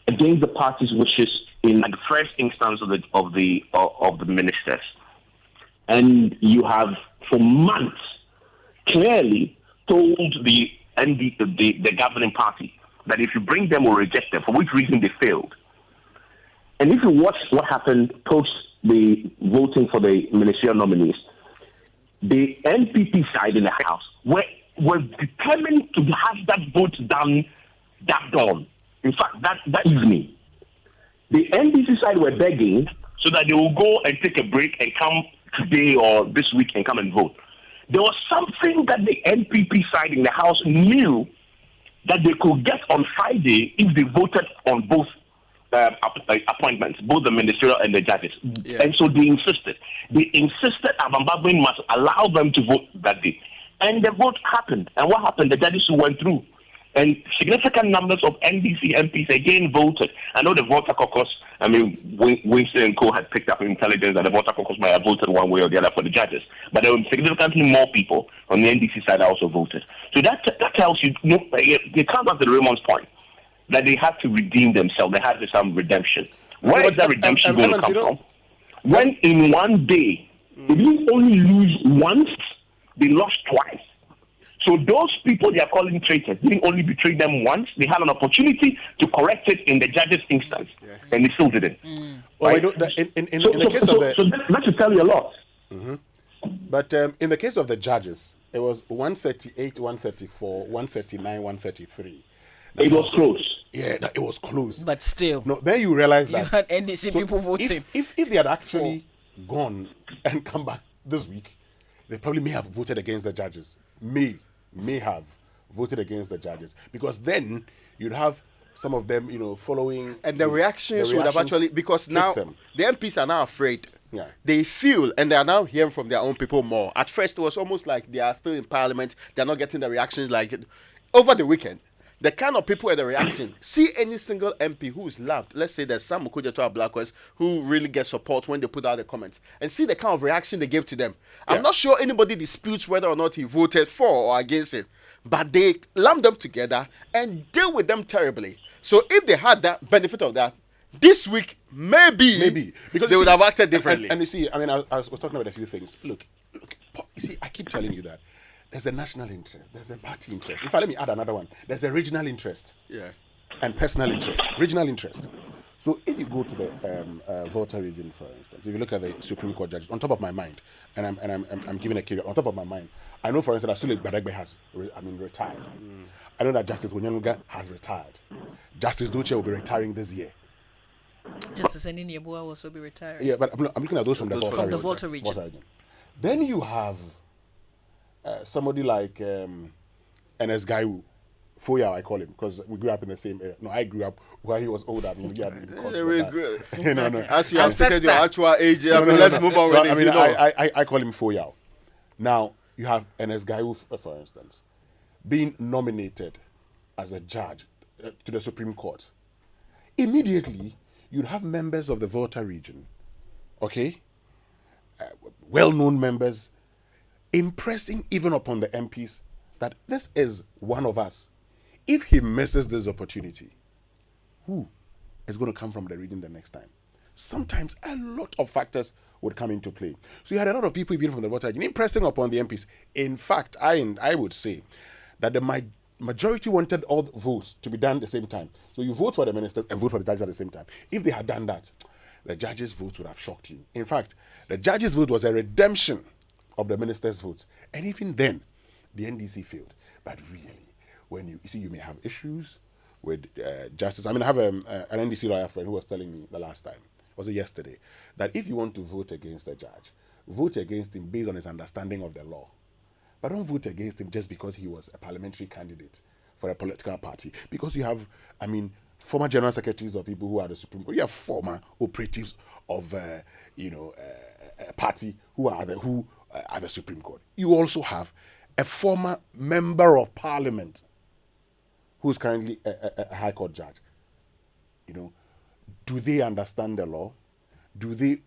against the party's wishes in the first instance of the ministers, and you have for months clearly told the governing party that if you bring them or reject them, for which reason they failed. And if you watch what happened post the voting for the ministerial nominees, the NPP side in the House were determined to have that vote done that dawn. In fact, that evening. The NDC side were begging so that they will go and take a break and come today or this week and come and vote. There was something that the NPP side in the House knew that they could get on Friday if they voted on both appointments, both the ministerial and the judges. Yeah. And so they insisted. Abambabwin must allow them to vote that day. And the vote happened. And what happened? The judges went through. And significant numbers of NDC MPs again voted. I know the voter caucus, Winston and Co. had picked up intelligence that the voter caucus might have voted one way or the other for the judges. But there were significantly more people on the NDC side that also voted. So that tells you, they come back to Raymond's point, that they had to redeem themselves. They had some redemption. Where is that redemption going to come from? When in one day, they didn't only lose once, they lost twice. So those people they are calling traitors didn't only betray them once, they had an opportunity to correct it in the judge's instance, and they still didn't. Well, in the case of the... So that should tell you a lot. Mm-hmm. But in the case of the judges, it was 138, 134, 139, 133. It was close. Yeah, it was close. But still. No, then you realize that... You had NDC people voting. If they had actually gone and come back this week, they probably may have voted against the judges. May have voted against the judges, because then you'd have some of them, following, and the reactions would have actually, because now the MPs are now afraid. Yeah, they feel, and they are now hearing from their own people more. At first, it was almost like they are still in parliament; they're not getting the reactions like it. Over the weekend. The kind of people at the reaction, see any single MP who's loved. Let's say there's some Okujato Blackwest who really get support when they put out the comments, and see the kind of reaction they gave to them. Yeah. I'm not sure anybody disputes whether or not he voted for or against it, but they lump them together and deal with them terribly. So if they had that benefit of that, this week maybe because they would have acted differently. And you see, I was talking about a few things. Look, you see, I keep telling you that. There's a national interest. There's a party interest. In fact, let me add another one. There's a regional interest. Yeah. And personal interest. Regional interest. So if you go to the Volta region, for instance, if you look at the Supreme Court judges, on top of my mind, and I'm giving a caveat, on top of my mind, I know, for instance, that Sule Badagbe has, retired. I know that Justice Onyanuga has retired. Justice Doche will be retiring this year. Justice Enini Yeboah will also be retiring. Yeah, but I'm looking at those from the Volta region. Then you have somebody like N.S. Gaiwu, Foya, I call him, because we grew up in the same area. No, I grew up while he was older. I mean, we had no. As you have stated your actual age, let's move on with it. I call him Foya. Now, you have N.S. Gaiwu, for instance, being nominated as a judge to the Supreme Court. Immediately, you'd have members of the Volta region, okay, well-known members, impressing even upon the MPs that this is one of us. If he misses this opportunity, who is going to come from the region the next time? Sometimes a lot of factors would come into play. So you had a lot of people even from the Volta region impressing upon the MPs. In fact, I would say that the majority wanted all the votes to be done at the same time. So you vote for the ministers and vote for the judges at the same time. If they had done that, the judges' vote would have shocked you. In fact, the judges' vote was a redemption of the ministers' votes. And even then, the NDC failed. But really, when you see, you may have issues with justice. I mean, I have an NDC lawyer friend who was telling me the last time, was it yesterday, that if you want to vote against a judge, vote against him based on his understanding of the law. But don't vote against him just because he was a parliamentary candidate for a political party. Because you have, former general secretaries of people who are the Supreme Court. You have former operatives of, a party who are the Supreme Court. You also have a former member of parliament who's currently a high court judge. Do they understand the law? Do they,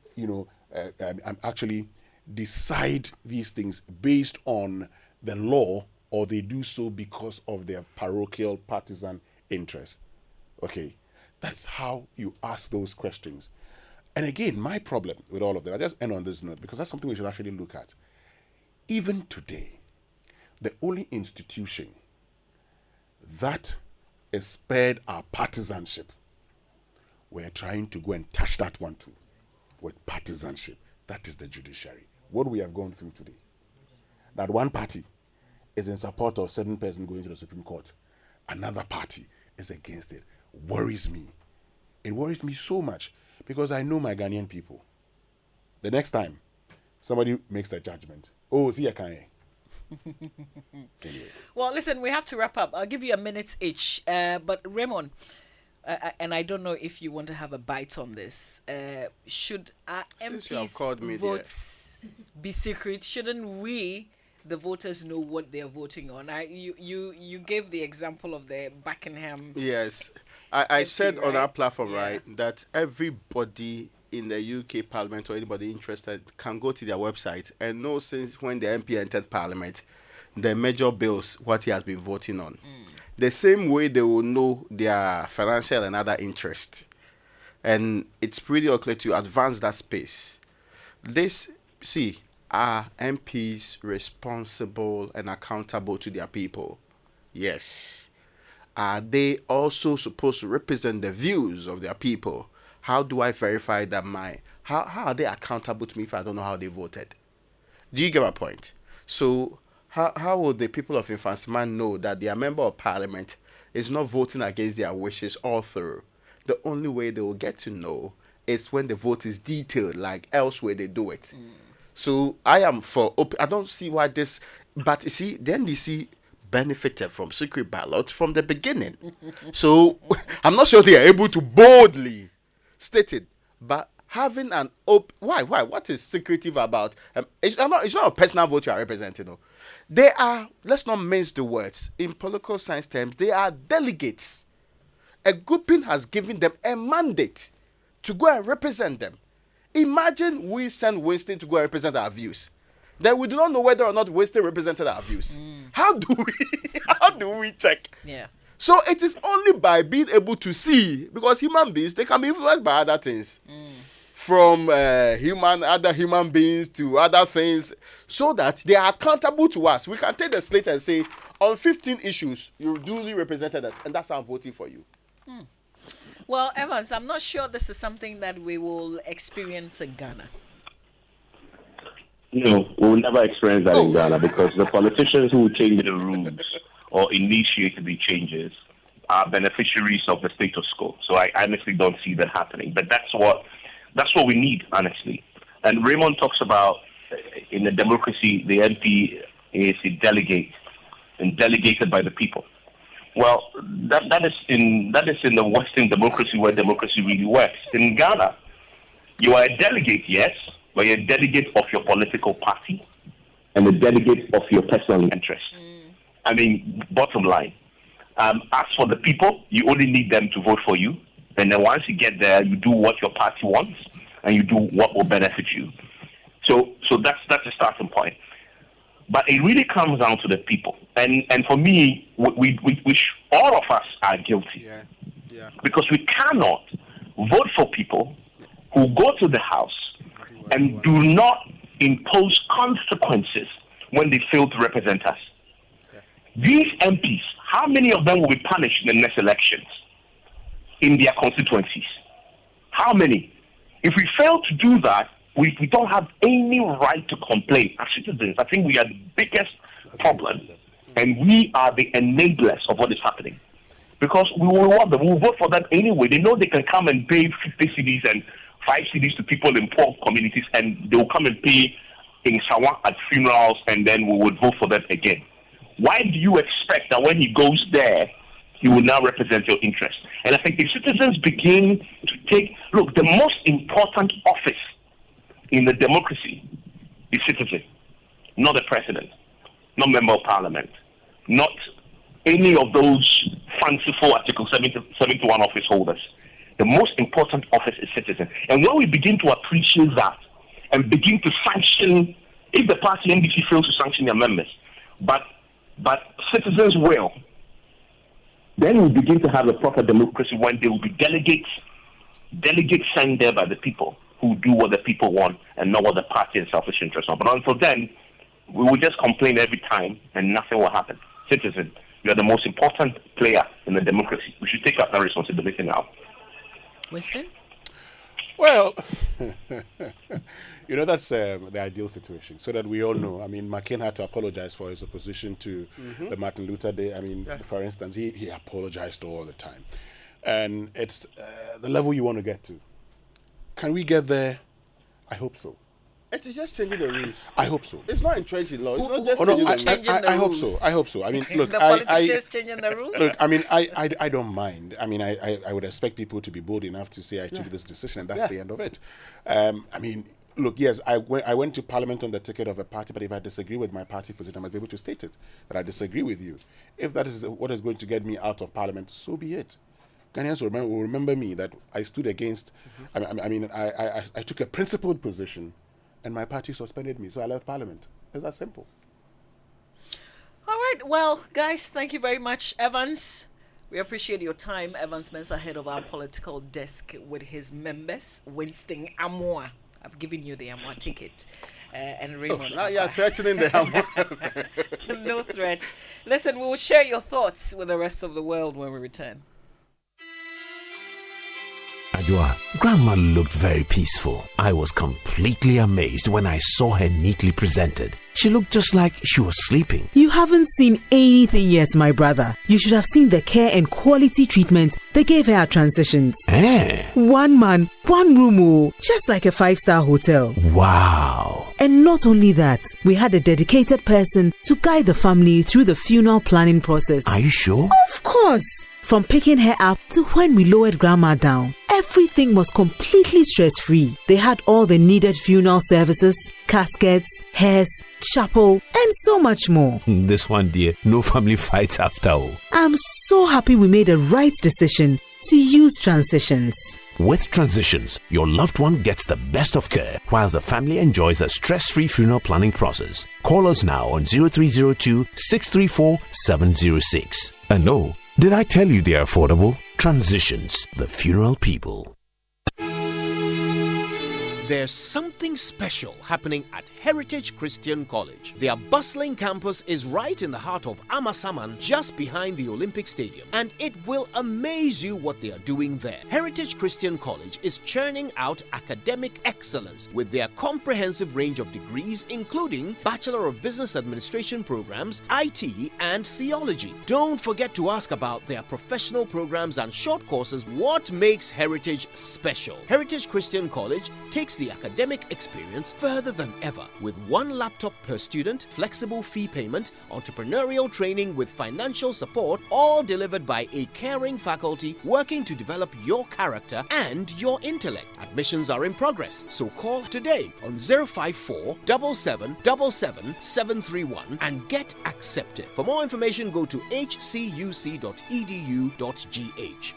actually decide these things based on the law, or they do so because of their parochial partisan interest? Okay, that's how you ask those questions. And again, my problem with all of that, I just end on this note because that's something we should actually look at. Even today, the only institution that has spared our partisanship, we're trying to go and touch that one too with partisanship. That is the judiciary. What we have gone through today, that one party is in support of a certain person going to the Supreme Court, another party is against it, worries me. It worries me so much because I know my Ghanaian people. The next time somebody makes a judgment, see a Kanye. Anyway. Well, listen, we have to wrap up. I'll give you a minute each. But Raymond, and I don't know if you want to have a bite on this. Should our MPs' votes be secret? Shouldn't we, the voters, know what they are voting on? You gave the example of the Buckingham. Yes, I said on our platform, right, that everybody in the UK Parliament or anybody interested can go to their website and know since when the MP entered Parliament, the major bills, what he has been voting on. The same way they will know their financial and other interest. And it's pretty clear to advance that space. Are MPs responsible and accountable to their people? Yes. Are they also supposed to represent the views of their people? How do I verify that how are they accountable to me if I don't know how they voted? Do you get my point? So how will the people of Infantsman know that their member of parliament is not voting against their wishes all through? The only way they will get to know is when the vote is detailed, like elsewhere they do it. So I am for, I don't see why this, but you see, the NDC benefited from secret ballot from the beginning. So I'm not sure they are able to boldly state it, but having an why? What is secretive about? It's not a personal vote you are representing. No. They are, let's not mince the words. In political science terms, they are delegates. A grouping has given them a mandate to go and represent them. Imagine we send Winston to go and represent our views. Then we do not know whether or not Winston represented our views. How do we check? Yeah. So it is only by being able to see, because human beings, they can be influenced by other things. From other human beings to other things, so that they are accountable to us. We can take the slate and say, on 15 issues, you duly represented us, and that's how I'm voting for you. Well, Evans, I'm not sure this is something that we will experience in Ghana. No, we will never experience that in Ghana because the politicians who will change the rules or initiate the changes are beneficiaries of the status quo. So I honestly don't see that happening. But that's what we need, honestly. And Raymond talks about in a democracy, the MP is a delegate and delegated by the people. Well, that is in the Western democracy where democracy really works. In Ghana, you are a delegate, yes, but you're a delegate of your political party and a delegate of your personal interest. I mean, bottom line. As for the people, you only need them to vote for you. And then once you get there, you do what your party wants and you do what will benefit you. So that's the starting point. But it really comes down to the people. And for me, we all of us are guilty. Yeah. Because we cannot vote for people who go to the House and do not impose consequences when they fail to represent us. These MPs, how many of them will be punished in the next elections in their constituencies? How many? If we fail to do that, we don't have any right to complain as citizens. I think we are the biggest problem, and we are the enablers of what is happening. Because we will want them, we will vote for them anyway. They know they can come and pay 50 cedis and 5 cedis to people in poor communities, and they will come and pay in Sawan at funerals, and then we would vote for them again. Why do you expect that when he goes there, he will now represent your interests? And I think if citizens begin to look, the most important office in the democracy is citizen, not the president, not member of parliament, not any of those fanciful Article 71 office holders. The most important office is citizen. And when we begin to appreciate that and begin to sanction, if the party NDC fails to sanction their members, but citizens will, then we begin to have a proper democracy when there will be delegates sent there by the people who do what the people want and not what the party and selfish interests are. But until then, we will just complain every time and nothing will happen. Citizen, you are the most important player in the democracy. We should take up that responsibility now. Winston? Well, that's the ideal situation, so that we all know. I mean, McCain had to apologize for his opposition to the Martin Luther Day. I mean, for instance, he apologized all the time. And it's the level you want to get to. Can we get there? I hope so. It is just changing the rules. I hope so. It's not entrenching law. It's not just changing the rules. I hope so. I hope so. I mean, look, the politicians changing the rules. Look, I mean, I don't mind. I mean, I would expect people to be bold enough to say I took this decision, and that's the end of it. I mean, look, yes, I went to Parliament on the ticket of a party, but if I disagree with my party position, I must be able to state it that I disagree with you. If that is what is going to get me out of Parliament, so be it. Ghanaians will remember me that I stood against. I took a principled position, and my party suspended me, so I left Parliament. It's that simple. All right, well, guys, thank you very much, Evans. We appreciate your time. Evans Mensah, head of our political desk, with his members, Winston Amoah. I've given you the Amoah ticket. And Raymond. Now you're threatening the Amoah. No threat. Listen, we will share your thoughts with the rest of the world when we return. Ajua, Grandma looked very peaceful. I was completely amazed when I saw her neatly presented. She looked just like she was sleeping. You haven't seen anything yet, my brother. You should have seen the care and quality treatment they gave her at transitions. One man, one room, just like a 5-star hotel. Wow. And not only that, we had a dedicated person to guide the family through the funeral planning process. Are you sure? Of course. From picking her up to when we lowered Grandma down, everything was completely stress-free. They had all the needed funeral services, caskets, hearse, chapel, and so much more. This one, dear, no family fights after all. I'm so happy we made the right decision to use Transitions. With Transitions, your loved one gets the best of care while the family enjoys a stress-free funeral planning process. Call us now on 0302 634 706. And no, did I tell you they are affordable? Transitions, the funeral people. There's something special happening at Heritage Christian College. Their bustling campus is right in the heart of Amasaman, just behind the Olympic Stadium, and it will amaze you what they are doing there. Heritage Christian College is churning out academic excellence with their comprehensive range of degrees, including Bachelor of Business Administration programs, IT, and theology. Don't forget to ask about their professional programs and short courses. What makes Heritage special? Heritage Christian College takes the academic experience further than ever with 1 laptop per student, flexible fee payment, entrepreneurial training with financial support, all delivered by a caring faculty working to develop your character and your intellect. Admissions are in progress, so call today on 054 7777 731 and get accepted. For more information, go to hcuc.edu.gh.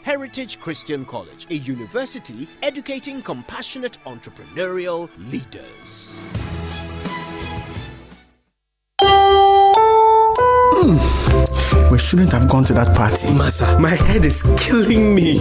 Heritage Christian College, a university educating compassionate entrepreneurial leaders. We shouldn't have gone to that party. Masa, my head is killing me.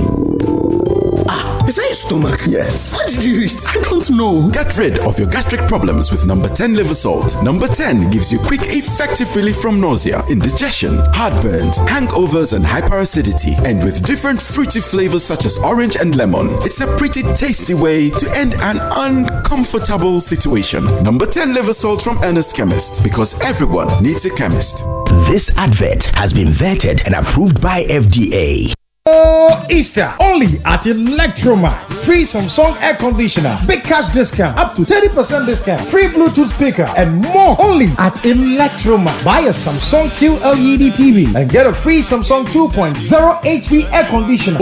Is that your stomach? Yes. What did you eat? I don't know. Get rid of your gastric problems with number 10 liver salt. Number 10 gives you quick, effective relief from nausea, indigestion, heartburns, hangovers, and hyperacidity. And with different fruity flavors such as orange and lemon, it's a pretty tasty way to end an uncomfortable situation. Number 10 liver salt from Ernest Chemist, because everyone needs a chemist. This advert has been vetted and approved by FDA. Oh, Easter only at Electromart. Free Samsung air conditioner, big cash discount, up to 30% discount, free Bluetooth speaker, and more only at Electromart. Buy a Samsung QLED TV and get a free Samsung 2.0 HP air conditioner.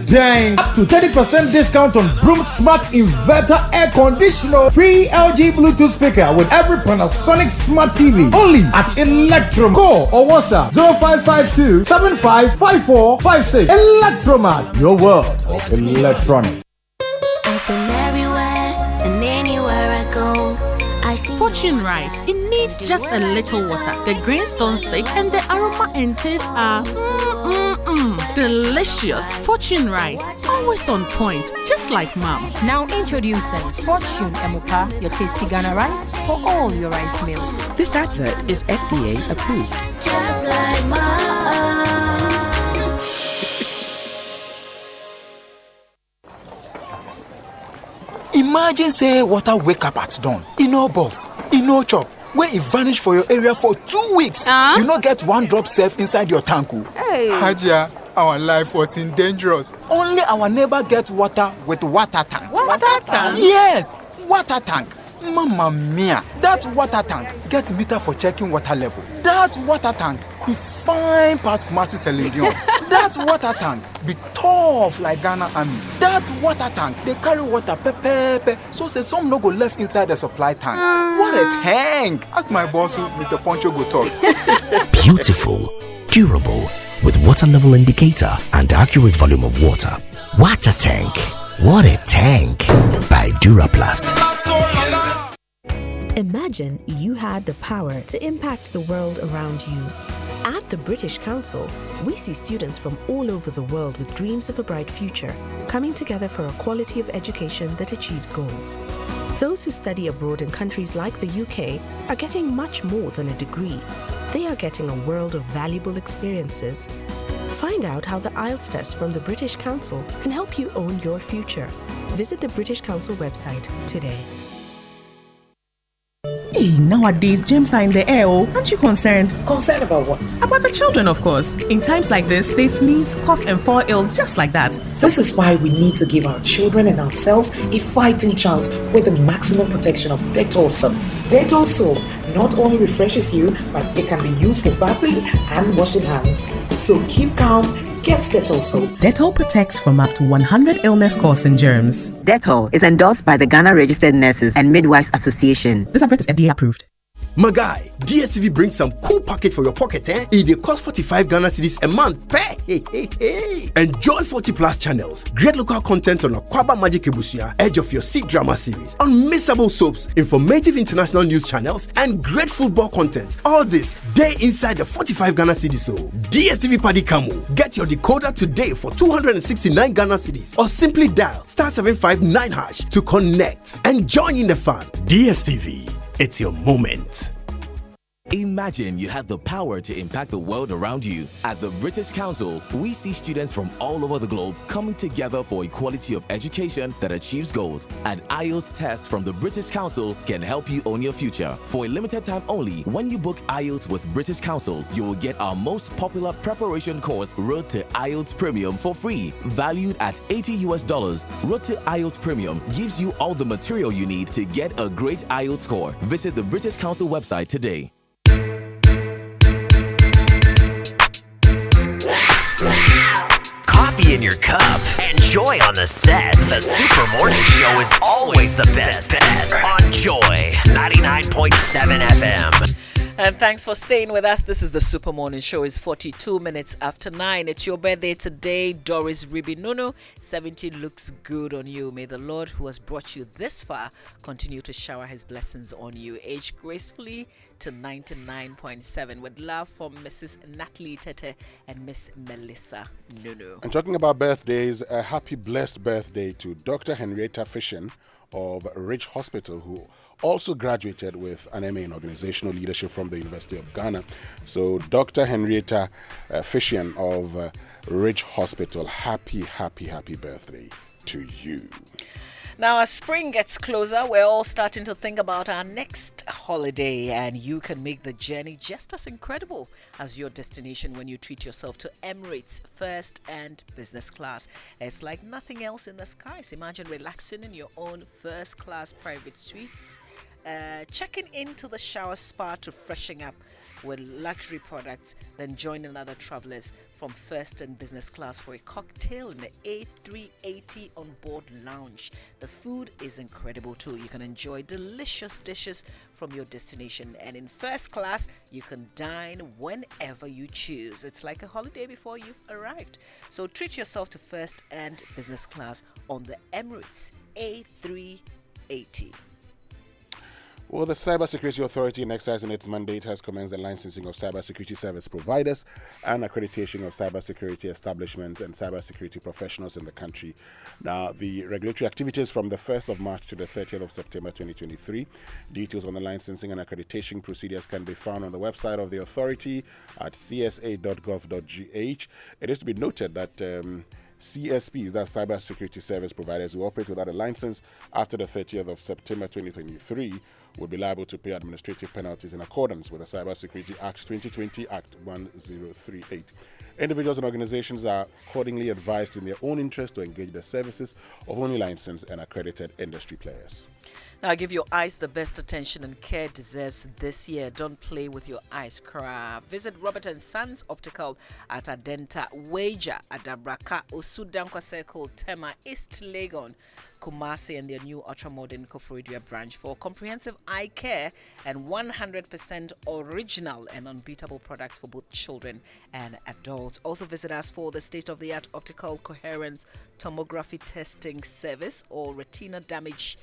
Dang! Up to 30% discount on Broom Smart Inverter air conditioner. Free LG Bluetooth speaker with every Panasonic Smart TV. Only at Electromart. Call or WhatsApp 0552 7554 56. Electromart, your world of electronics. I've been everywhere and anywhere I go. Fortune rice. It needs just a little water. The greenstone stick and the aroma and taste are delicious. Fortune rice, always on point, just like mom. Now introducing Fortune Emupa, your tasty Ghana rice for all your rice meals. This advert is FDA approved. Just like mom. Imagine say water wake up at dawn. No buff, no chop. Where it vanish for your area for 2 weeks. You not get 1 drop safe inside your tank. Hey. Haja, our life was in dangerous. Only our neighbor get water with water tank. Water tank? Yes, water tank. Mamma mia, that water tank get meter for checking water level. That water tank be fine past Kumasi Selenium. That water tank be tough like Ghana Army. That water tank, they carry water pepe, so say some no go left inside the supply tank. What a tank! As my boss, Mr. Poncho, go talk. Beautiful, durable, with water level indicator and accurate volume of water. Water tank. What a tank! By Duraplast. Imagine you had the power to impact the world around you. At the British Council, we see students from all over the world with dreams of a bright future, coming together for a quality of education that achieves goals. Those who study abroad in countries like the UK are getting much more than a degree. They are getting a world of valuable experiences. Find out how the IELTS test from the British Council can help you own your future. Visit the British Council website today. Hey, nowadays, germs are in the air. Aren't you concerned? Concerned about what? About the children, of course. In times like this, they sneeze, cough, and fall ill just like that. This is why we need to give our children and ourselves a fighting chance with the maximum protection of Dettol soap. Dettol soap not only refreshes you, but it can be used for bathing and washing hands. So keep calm. Get Dettol soap. Dettol protects from up to 100 illness-causing germs. Dettol is endorsed by the Ghana Registered Nurses and Midwives Association. This advert is FDA approved. My guy, DSTV brings some cool package for your pocket, eh? It costs 45 Ghana cedis a month. Hey. Enjoy 40 plus channels, great local content on Akwaba Magic Ebusia, Edge of Your Seat drama series, unmissable soaps, informative international news channels, and great football content. All this day inside the 45 Ghana cedis. So DSTV Paddy Camo. Get your decoder today for 269 Ghana cedis, or simply dial *759# to connect and join in the fun. DSTV, it's your moment. Imagine you had the power to impact the world around you. At the British Council, we see students from all over the globe coming together for equality of education that achieves goals. An IELTS test from the British Council can help you own your future. For a limited time only, when you book IELTS with British Council, you will get our most popular preparation course, Road to IELTS Premium, for free. Valued at $80, Road to IELTS Premium gives you all the material you need to get a great IELTS score. Visit the British Council website today. Coffee in your cup and joy on the set. The Super Morning Show is always the best bet on Joy 99.7 FM. And thanks for staying with us. This is the Super Morning Show. It's 42 minutes after 9. It's your birthday today, Doris Ribinunu. 70 looks good on you. May the Lord who has brought you this far continue to shower his blessings on you. Age gracefully to 99.7. With love from Mrs. Natalie Tete and Miss Melissa Nunu. And talking about birthdays, a happy blessed birthday to Dr. Henrietta Fission of Ridge Hospital, who also graduated with an MA in Organizational Leadership from the University of Ghana. So Dr. Henrietta Fission of Ridge Hospital, happy birthday to you. Now, as spring gets closer, we're all starting to think about our next holiday, and you can make the journey just as incredible as your destination when you treat yourself to Emirates First and Business Class. It's like nothing else in the skies. Imagine relaxing in your own first class private suites, checking into the shower spa to freshen up with luxury products, then joining other travelers from first and business class for a cocktail in the A380 on board lounge. The food is incredible too. You can enjoy delicious dishes from your destination, and in first class you can dine whenever you choose. It's like a holiday before you've arrived. So treat yourself to first and business class on the Emirates A380. Well, the Cybersecurity Authority, in exercising its mandate, has commenced the licensing of cybersecurity service providers and accreditation of cybersecurity establishments and cybersecurity professionals in the country. Now, the regulatory activities from the 1st of March to the 30th of September 2023. Details on the licensing and accreditation procedures can be found on the website of the authority at csa.gov.gh. It is to be noted that CSPs, that's cybersecurity service providers who operate without a license after the 30th of September 2023, will be liable to pay administrative penalties in accordance with the Cybersecurity Act 2020 Act 1038. Individuals and organizations are accordingly advised in their own interest to engage the services of only licensed and accredited industry players. Now, give your eyes the best attention and care it deserves this year. Don't play with your eyes. Visit Robert & Sons Optical at Adenta, Wager, Adabraka, Osudankwa Circle, Tema, East Legon, Kumasi, and their new ultra-modern Akuffo-Addo branch for comprehensive eye care and 100% original and unbeatable products for both children and adults. Also visit us for the state-of-the-art optical coherence tomography testing service or retina damage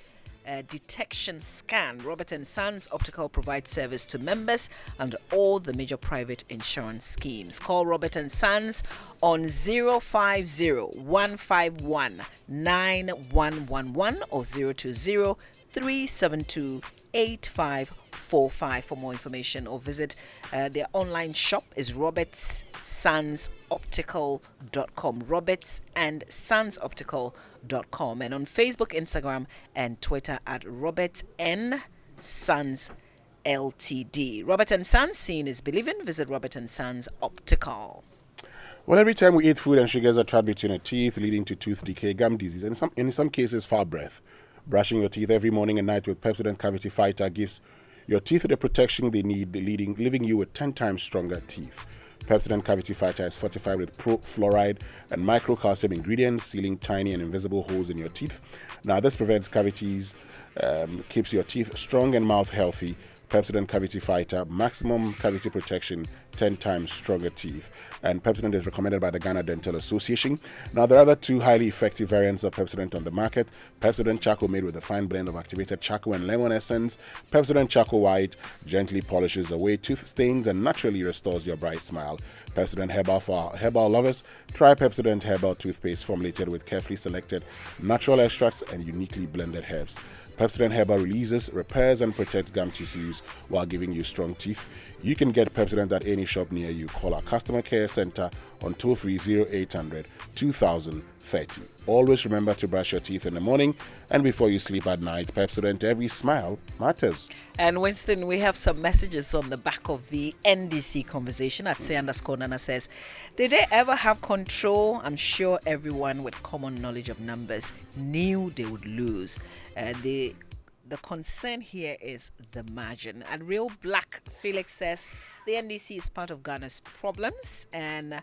detection scan. Robert & Sons Optical provides service to members under all the major private insurance schemes. Call Robert & Sons on 050-151-9111 or 020-372-8545 for more information, or visit their online shop is robertssonsoptical.com, robertsandsonsoptical.com, and on Facebook, Instagram, and Twitter at Robert N. Sons Ltd. Robert & Sons, seeing is believing. Visit Robert & Sons Optical. Well, every time we eat food and sugars are trapped between our teeth, leading to tooth decay, gum disease, and in some cases, foul breath. Brushing your teeth every morning and night with Pepsodent Cavity Fighter gives your teeth the protection they need, leaving you with 10 times stronger teeth. Pepsodent Cavity Fighter is fortified with fluoride and microcalcium ingredients, sealing tiny and invisible holes in your teeth. Now, this prevents cavities, keeps your teeth strong and mouth healthy. Pepsodent Cavity Fighter, maximum cavity protection, 10 times stronger teeth. And Pepsodent is recommended by the Ghana Dental Association. Now, there are other two highly effective variants of Pepsodent on the market. Pepsodent Charcoal, made with a fine blend of activated charcoal and lemon essence. Pepsodent Charcoal White gently polishes away tooth stains and naturally restores your bright smile. Pepsodent Herbal for herbal lovers. Try Pepsodent Herbal toothpaste formulated with carefully selected natural extracts and uniquely blended herbs. Pepsodent Herbal releases, repairs, and protects gum tissues while giving you strong teeth. You can get Pepsodent at any shop near you. Call our customer care center on toll-free 0800 2030. Always remember to brush your teeth in the morning and before you sleep at night. Pepsodent, every smile matters. And Winston, we have some messages on the back of the NDC conversation at @say_Nana says, did they ever have control? I'm sure everyone with common knowledge of numbers knew they would lose. The concern here is the margin. And Real Black Felix says the NDC is part of Ghana's problems, and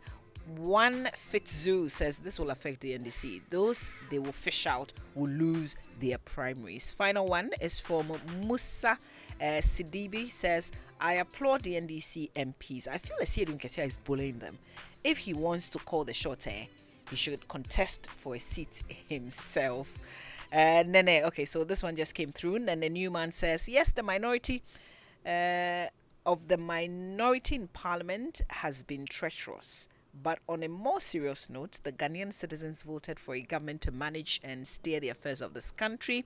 One Fitzu says this will affect the NDC. Those they will fish out will lose their primaries. Final one is from Musa Sidibi says, I applaud the NDC MPs. I feel as Edwin Ketia is bullying them. If he wants to call the shot, he should contest for a seat himself. Nene, okay, so this one just came through. Nene Newman says, yes, the minority of the minority in parliament has been treacherous. But on a more serious note, the Ghanaian citizens voted for a government to manage and steer the affairs of this country.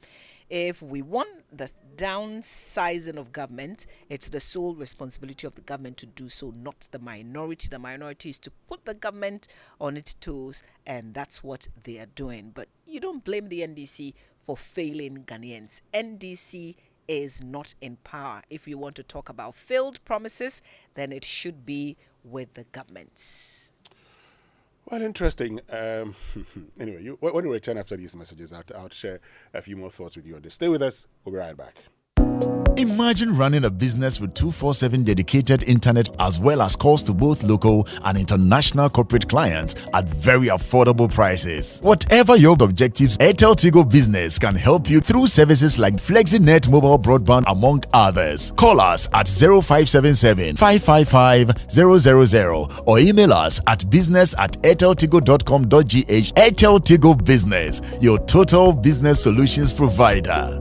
If we want the downsizing of government, it's the sole responsibility of the government to do so, not the minority. The minority is to put the government on its toes, and that's what they are doing. But you don't blame the NDC for failing Ghanaians. NDC is not in power. If you want to talk about failed promises, then it should be with the governments. Well, interesting. Anyway, when we return after these messages, I'll share a few more thoughts with you on this. Stay with us. We'll be right back. Imagine running a business with 24/7 dedicated internet as well as calls to both local and international corporate clients at very affordable prices. Whatever your objectives, Airtel Tigo Business can help you through services like FlexiNet mobile broadband, among others. Call us at 0577 555 000 or email us at business@airteltigo.com.gh. Airtel Tigo Business, your total business solutions provider.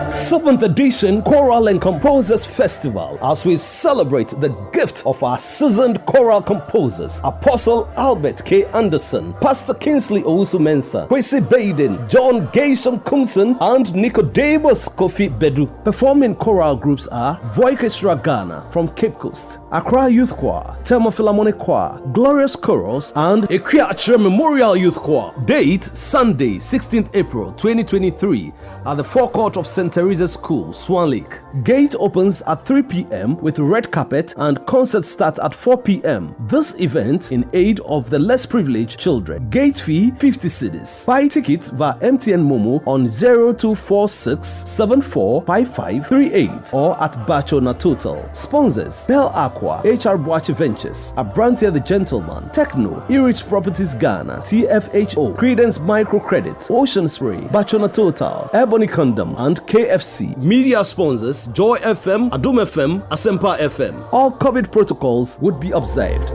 7th edition Choral and Composers Festival, as we celebrate the gift of our seasoned choral composers, Apostle Albert K. Anderson, Pastor Kingsley Owusu-Mensah, Kwesi Baden, John Gaysham Kumson, and Nicodemus Kofi Bedu. Performing choral groups are Voikestra Ghana from Cape Coast, Accra Youth Choir, Tema Philharmonic Choir, Glorious Chorals, and Ekwiatre Memorial Youth Choir. Date Sunday, 16th April 2023 at the forecourt of St. Teresa's School, Swan Lake. Gate opens at 3 p.m. with red carpet and concert starts at 4 p.m. This event in aid of the less privileged children. Gate fee 50 cedis. Buy tickets via MTN Momo on 0246 745538 or at Bachona Total. Sponsors: Bell Aqua, HR Boachi Ventures, Abrantia the Gentleman, Techno, Erich Properties Ghana, TFHO, Credence Microcredit, Ocean Spray, Bachona Total, Ebony Condom, and KFC. Media sponsors: Joy FM, Adum FM, Asempa FM. All COVID protocols would be observed.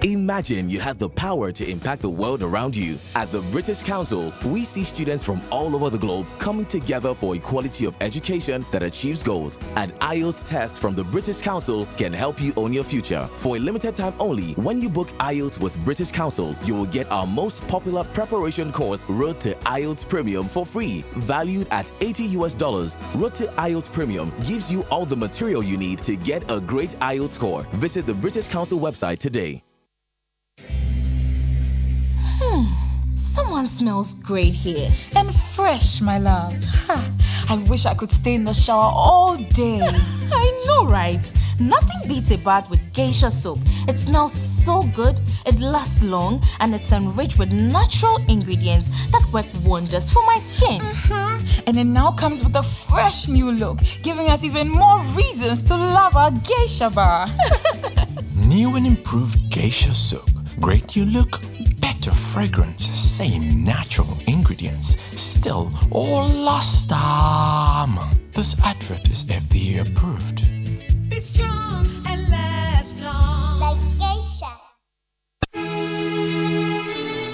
Imagine you had the power to impact the world around you. At the British Council, we see students from all over the globe coming together for equality of education that achieves goals. An IELTS test from the British Council can help you own your future. For a limited time only, when you book IELTS with British Council, you will get our most popular preparation course, Road to IELTS Premium, for free. Valued at $80, Road to IELTS Premium gives you all the material you need to get a great IELTS score. Visit the British Council website today. Someone smells great here. And fresh, my love. I wish I could stay in the shower all day. I know, right? Nothing beats a bath with geisha soap. It smells so good, it lasts long, and it's enriched with natural ingredients that work wonders for my skin. And it now comes with a fresh new look, giving us even more reasons to love our geisha bar. New and improved geisha soap. Great you look, better fragrance, same natural ingredients, still all last. This advert is FDA approved. Be strong and last long. Like geisha.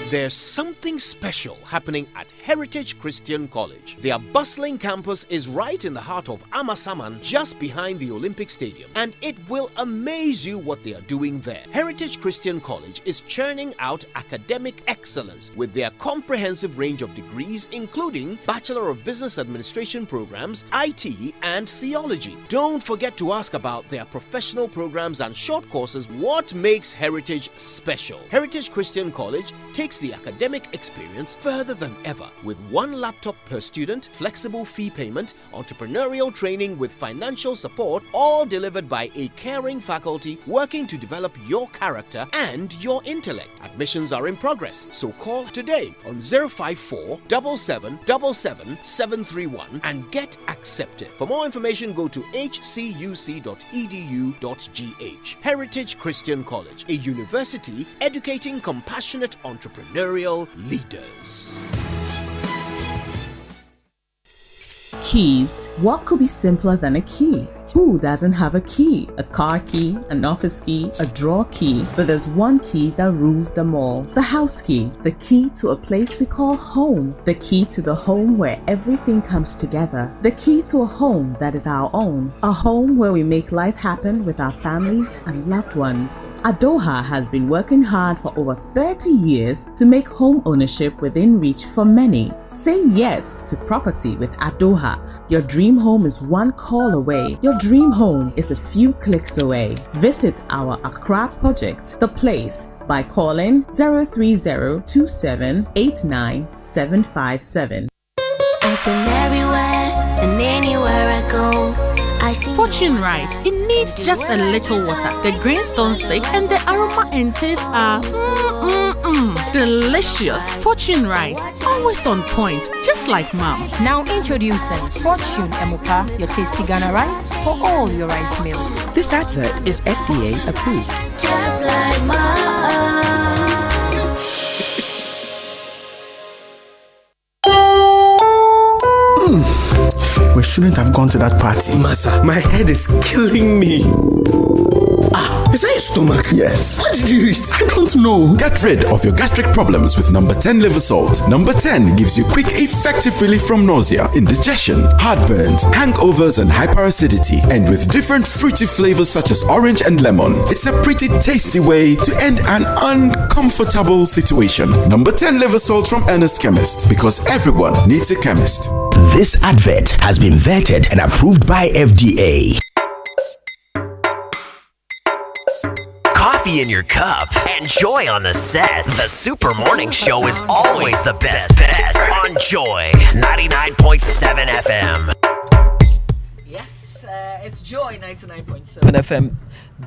There's something special happening at Heritage Christian College. Their bustling campus is right in the heart of Amasaman, just behind the Olympic Stadium, and it will amaze you what they are doing there. Heritage Christian College is churning out academic excellence with their comprehensive range of degrees, including Bachelor of Business Administration programs, IT, and theology. Don't forget to ask about their professional programs and short courses. What makes Heritage special? Heritage Christian College takes the academic experience further than ever with one laptop per student, flexible fee payment, entrepreneurial training with financial support, all delivered by a caring faculty working to develop your character and your intellect. Admissions are in progress, so call today on 054 7777 731 and get accepted. For more information, go to hcuc.edu.gh. Heritage Christian College, a university educating compassionate entrepreneurs. Leaders. Keys. What could be simpler than a key? Who doesn't have a key? A car key, an office key, a drawer key. But there's one key that rules them all. The house key. The key to a place we call home. The key to the home where everything comes together. The key to a home that is our own. A home where we make life happen with our families and loved ones. Adoha has been working hard for over 30 years to make home ownership within reach for many. Say yes to property with Adoha. Your dream home is one call away. Your dream home is a few clicks away. Visit our Accra project, The Place, by calling 030-2789-757. I've been everywhere and anywhere I go. Fortune rice. It needs just a little water. The greenstone stick and the aroma and taste are delicious. Fortune rice, always on point, just like mom. Now introducing Fortune Emopa, your tasty Ghana rice for all your rice meals. This advert is FDA approved. Just like mom. We shouldn't have gone to that party. Masa, my head is killing me. Is that your stomach? Yes. What did you eat? I don't know. Get rid of your gastric problems with number 10 liver salt. Number 10 gives you quick, effective relief from nausea, indigestion, heartburns, hangovers, and hyperacidity. And with different fruity flavors such as orange and lemon, it's a pretty tasty way to end an uncomfortable situation. Number 10 liver salt from Ernest Chemist, because everyone needs a chemist. This advert has been vetted and approved by FDA. Coffee in your cup and joy on the set. The Super Morning Show is always the best bet on Joy 99.7 FM. Yes, it's Joy 99.7 FM.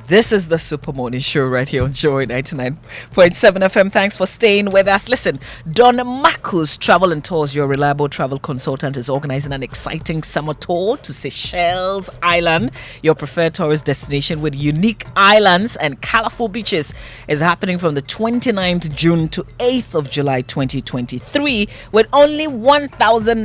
This is the Super Morning Show right here on Joy 99.7 FM. Thanks for staying with us. Listen, Don Marcus Travel and Tours, your reliable travel consultant, is organizing an exciting summer tour to Seychelles Island, your preferred tourist destination with unique islands and colorful beaches. Is happening from the 29th June to 8th of July 2023 with only 1,900